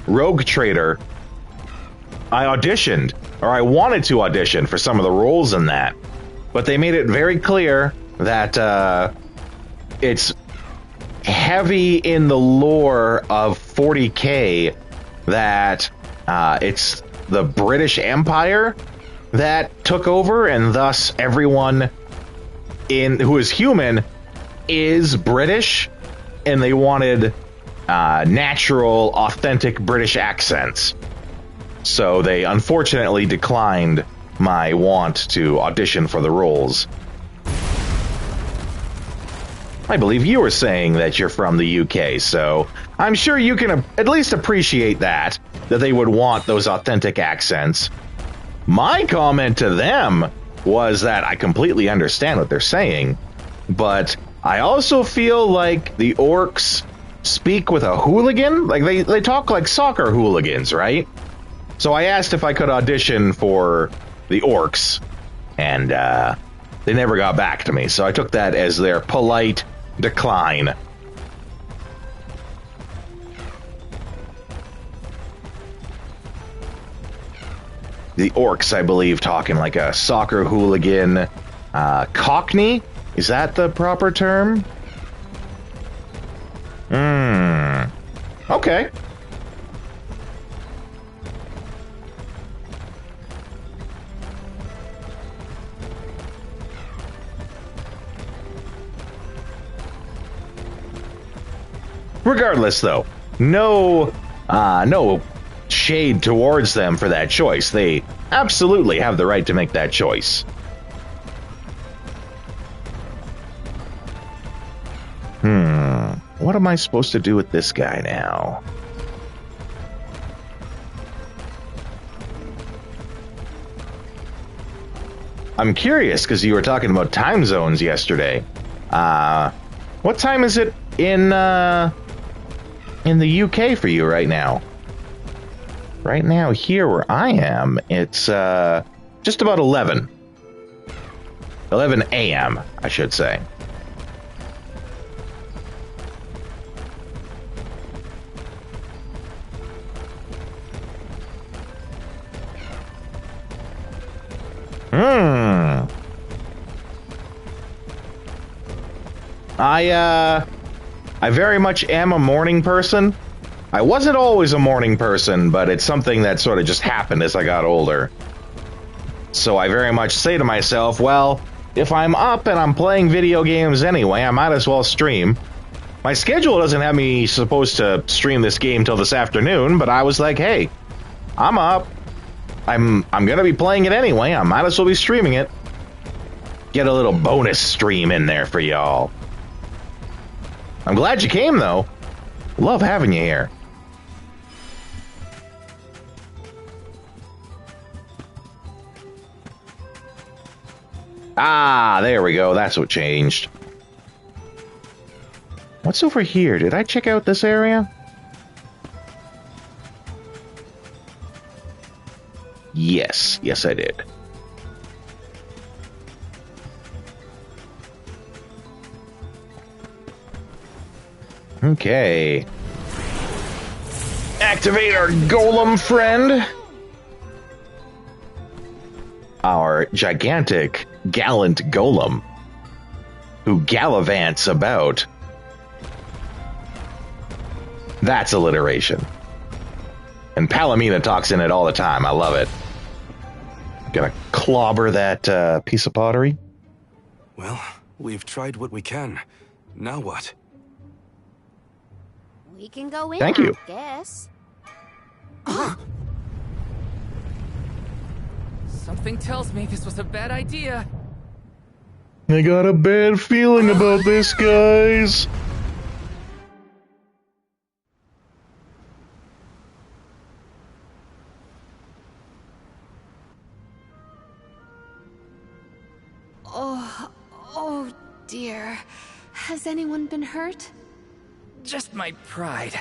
Rogue Trader, I auditioned, or I wanted to audition for some of the roles in that, but they made it very clear that it's heavy in the lore of 40K, that it's the British Empire that took over, and thus everyone who is human is British, and they wanted natural, authentic British accents. So they unfortunately declined my want to audition for the roles. I believe you were saying that you're from the UK, so I'm sure you can at least appreciate that they would want those authentic accents. My comment to them was that I completely understand what they're saying, but I also feel like the orcs speak with a hooligan. Like, they talk like soccer hooligans, right? So I asked if I could audition for the orcs, and they never got back to me, so I took that as their polite decline. The orcs, I believe, talking like a soccer hooligan. Cockney? Is that the proper term? Okay. Regardless, though, no shade towards them for that choice. They absolutely have the right to make that choice. What am I supposed to do with this guy now? I'm curious, because you were talking about time zones yesterday. What time is it in the UK for you right now? Right now, here where I am, it's just about 11 a.m., I should say. I very much am a morning person. I wasn't always a morning person, but it's something that sort of just happened as I got older. So I very much say to myself, well, if I'm up and I'm playing video games anyway, I might as well stream. My schedule doesn't have me supposed to stream this game till this afternoon, but I was like, hey, I'm up. I'm gonna be playing it anyway. I might as well be streaming it. Get a little bonus stream in there for y'all. I'm glad you came, though. Love having you here. Ah, there we go. That's what changed. What's over here? Did I check out this area? Yes. Yes, I did. Okay. Activate our golem friend. Our gigantic, gallant golem, who gallivants about. That's alliteration. And Palomina talks in it all the time. I love it. Gonna clobber that piece of pottery. Well, we've tried what we can. Now what? We can go in, Thank you. I guess. Something tells me this was a bad idea. I got a bad feeling about this, guys. Oh dear. Has anyone been hurt? Just my pride.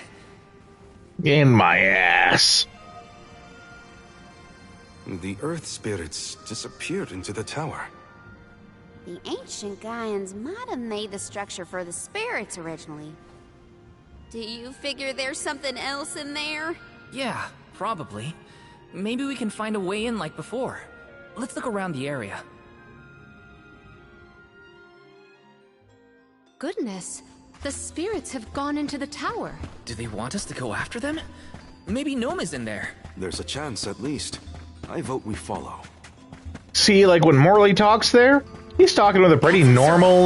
In my ass. The Earth spirits disappeared into the tower. The ancient Gaians might have made the structure for the spirits originally. Do you figure there's something else in there? Yeah, probably. Maybe we can find a way in like before. Let's look around the area. Goodness, the spirits have gone into the tower. Do they want us to go after them? Maybe Gnome is in there. There's a chance, at least. I vote we follow. See, like when Morley talks there, he's talking with a pretty normal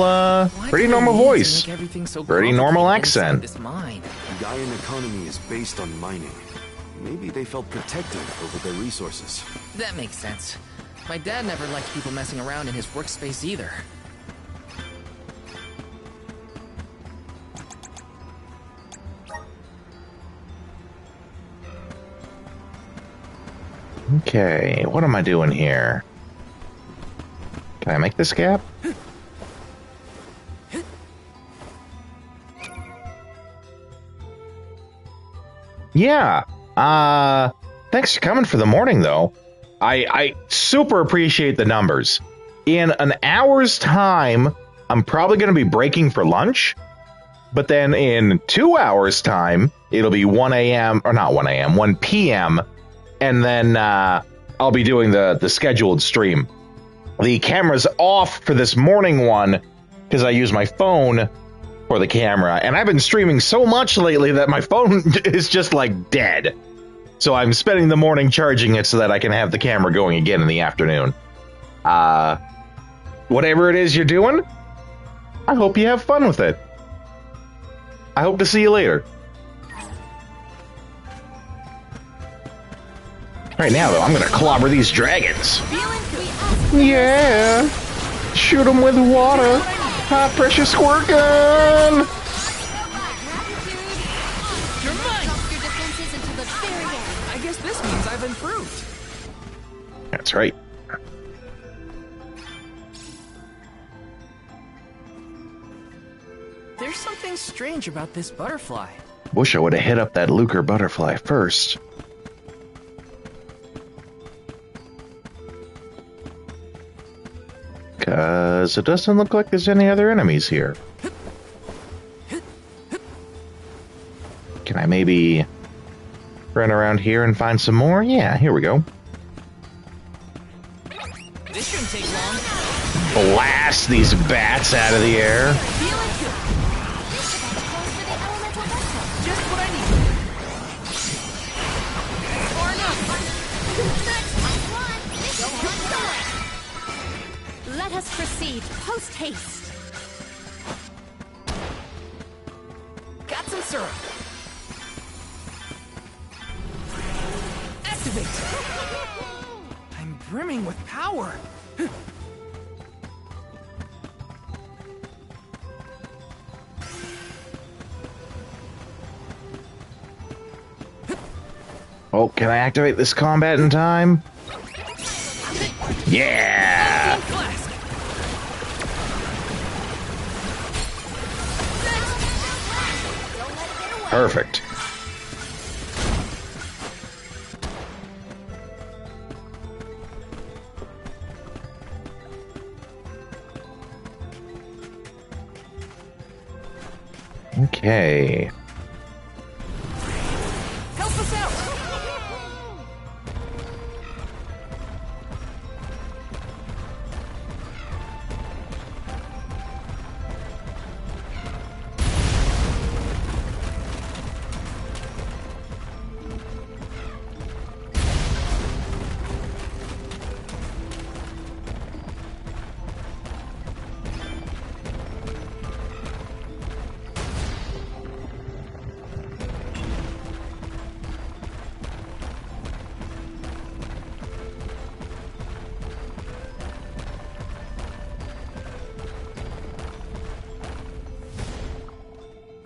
voice. Pretty normal accent. This mine. The Gaian economy is based on mining. Maybe they felt protected over their resources. That makes sense. My dad never liked people messing around in his workspace either. Okay, what am I doing here? Can I make this gap? Yeah. Thanks for coming for the morning, though. I super appreciate the numbers. In an hour's time, I'm probably going to be breaking for lunch. But then in 2 hours' time, it'll be 1 a.m. or not 1 a.m., 1 p.m. And then I'll be doing the scheduled stream. The camera's off for this morning one because I use my phone for the camera. And I've been streaming so much lately that my phone is just like dead. So I'm spending the morning charging it so that I can have the camera going again in the afternoon. Whatever it is you're doing, I hope you have fun with it. I hope to see you later. Right now, though, I'm gonna clobber these dragons. Yeah! Shoot them with water! High pressure squirt gun! You're mine! I guess this means I've improved. That's right. There's something strange about this butterfly. Wish I would have hit up that lucre butterfly first. Because it doesn't look like there's any other enemies here. Can I maybe run around here and find some more? Yeah, here we go. This shouldn't take long. Blast these bats out of the air. Just what I need. Far enough. Let us proceed post haste. Got some syrup. Activate. I'm brimming with power. Oh, can I activate this combat in time? Yeah! Perfect. Okay. Help us out.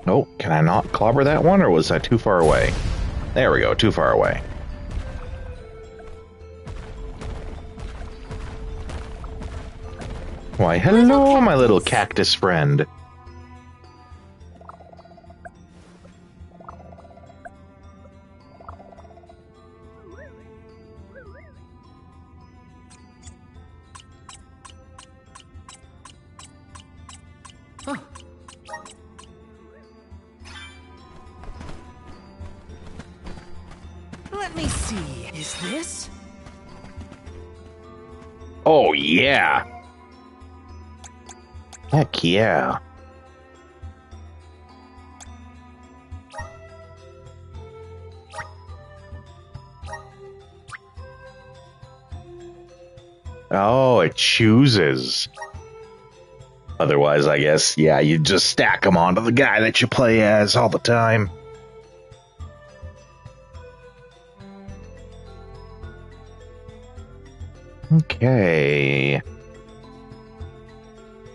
Oh, can I not clobber that one, or was that too far away? There we go, too far away. Why, hello, my little cactus friend. Huh. Let me see. Is this? Oh, yeah. Heck yeah. Oh, it chooses. Otherwise, I guess, yeah, you just stack them onto the guy that you play as all the time. Okay.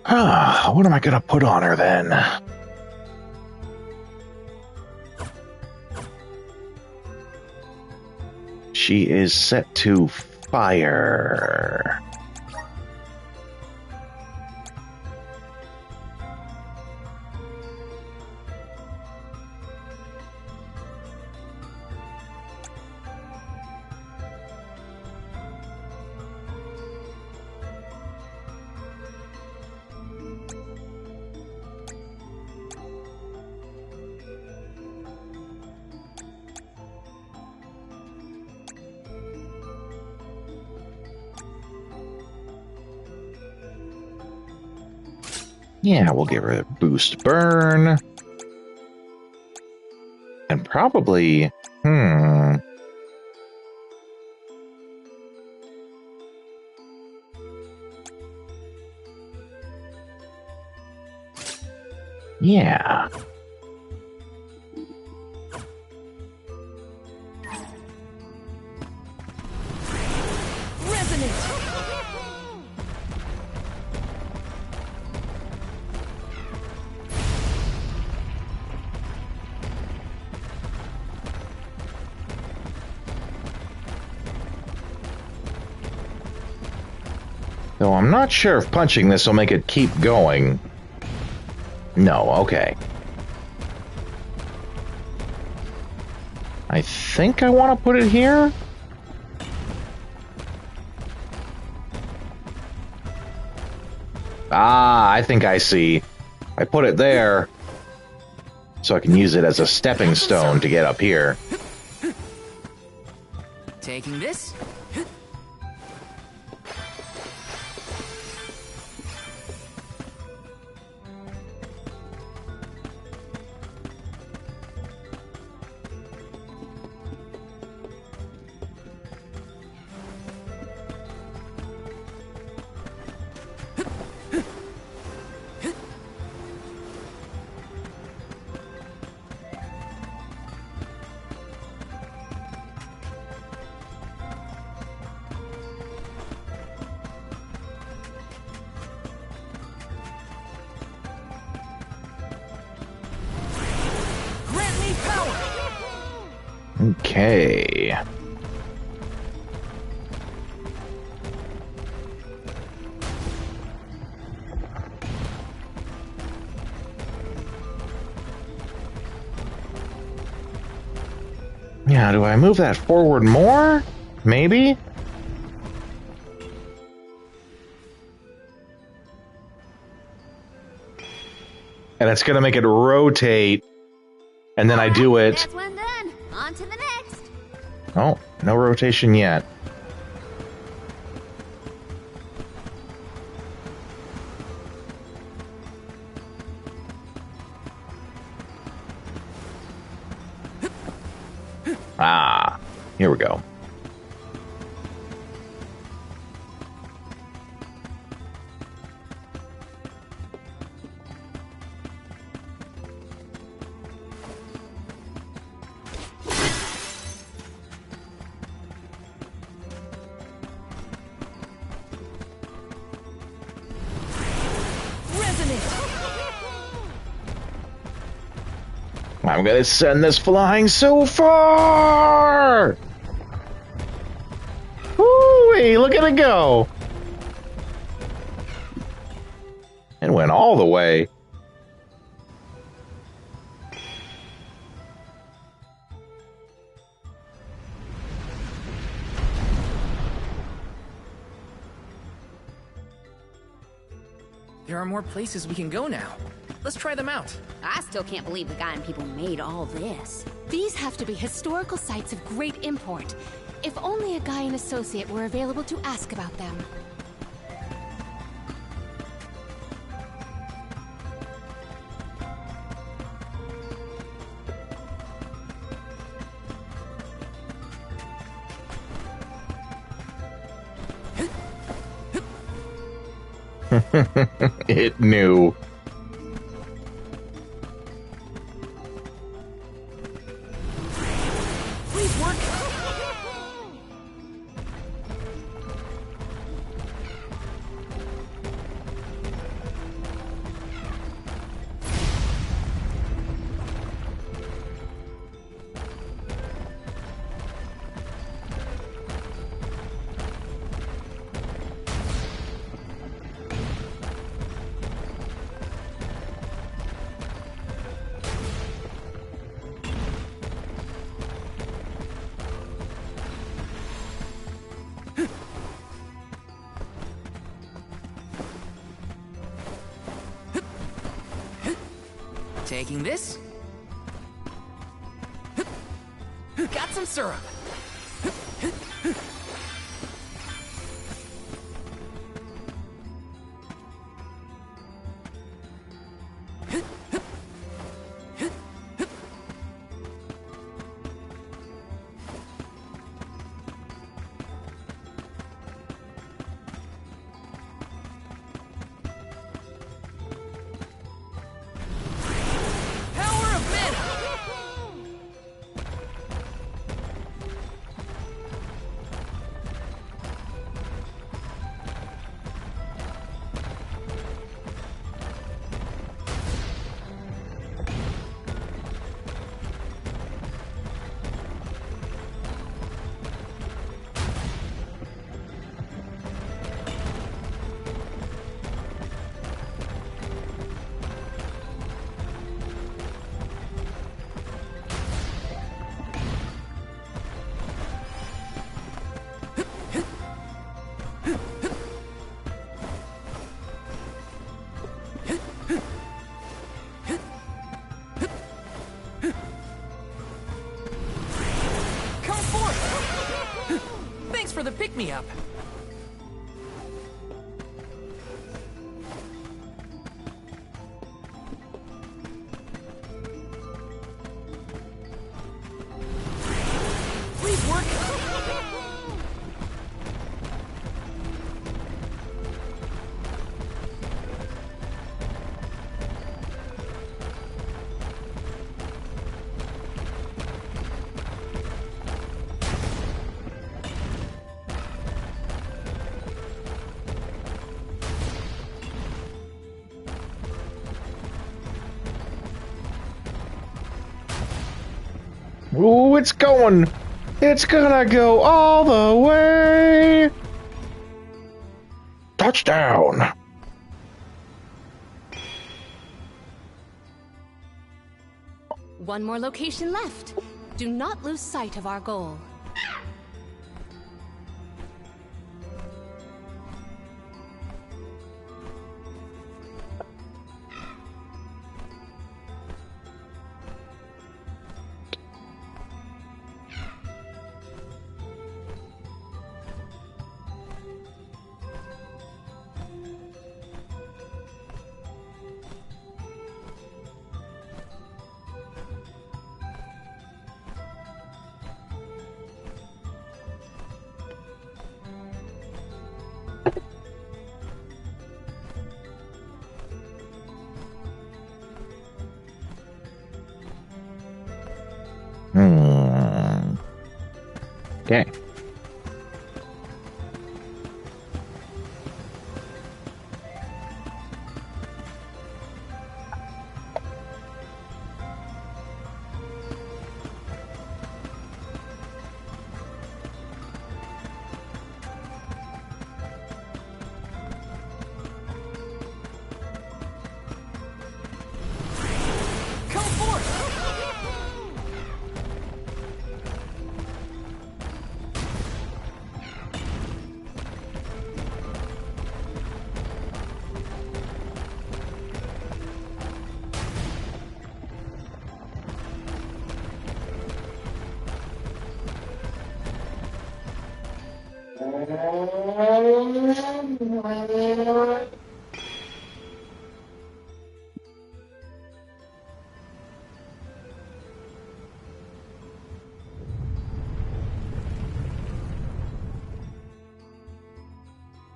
What am I gonna put on her then? She is set to fire. Yeah, we'll give her a boost burn. And probably, yeah. Though I'm not sure if punching this will make it keep going. No, okay. I think I want to put it here. Ah, I think I see. I put it there so I can use it as a stepping stone to get up here. Taking this. Okay. Yeah, do I move that forward more? Maybe? And it's gonna make it rotate. And then I do it. That's one done. On to the next. Oh, no rotation yet. Ah, here we go. I'm gonna send this flying so far! Woo-wee, look at it go! It went all the way. There are more places we can go now. Let's try them out. I still can't believe the guy and people made all this. These have to be historical sites of great import. If only a Gaian associate were available to ask about them. It knew. Please work. Taking this. Got some syrup. Power of men! Come forth! Thanks for the pick-me-up. Please work. Ooh, it's going. It's gonna go all the way. Touchdown. One more location left. Do not lose sight of our goal. Okay.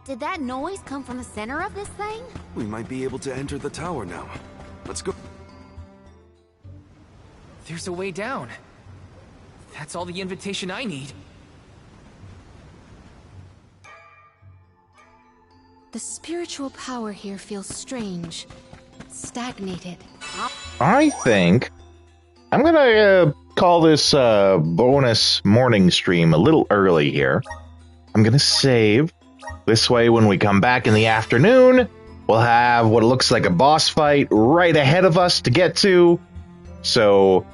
Did that noise come from the center of this thing? We might be able to enter the tower now. Let's go. There's a way down. That's all the invitation I need. The spiritual power here feels strange, stagnated. I think I'm gonna call this bonus morning stream a little early here. I'm gonna save. This way, when we come back in the afternoon, we'll have what looks like a boss fight right ahead of us to get to. So,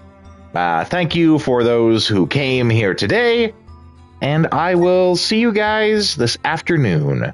thank you for those who came here today, and I will see you guys this afternoon.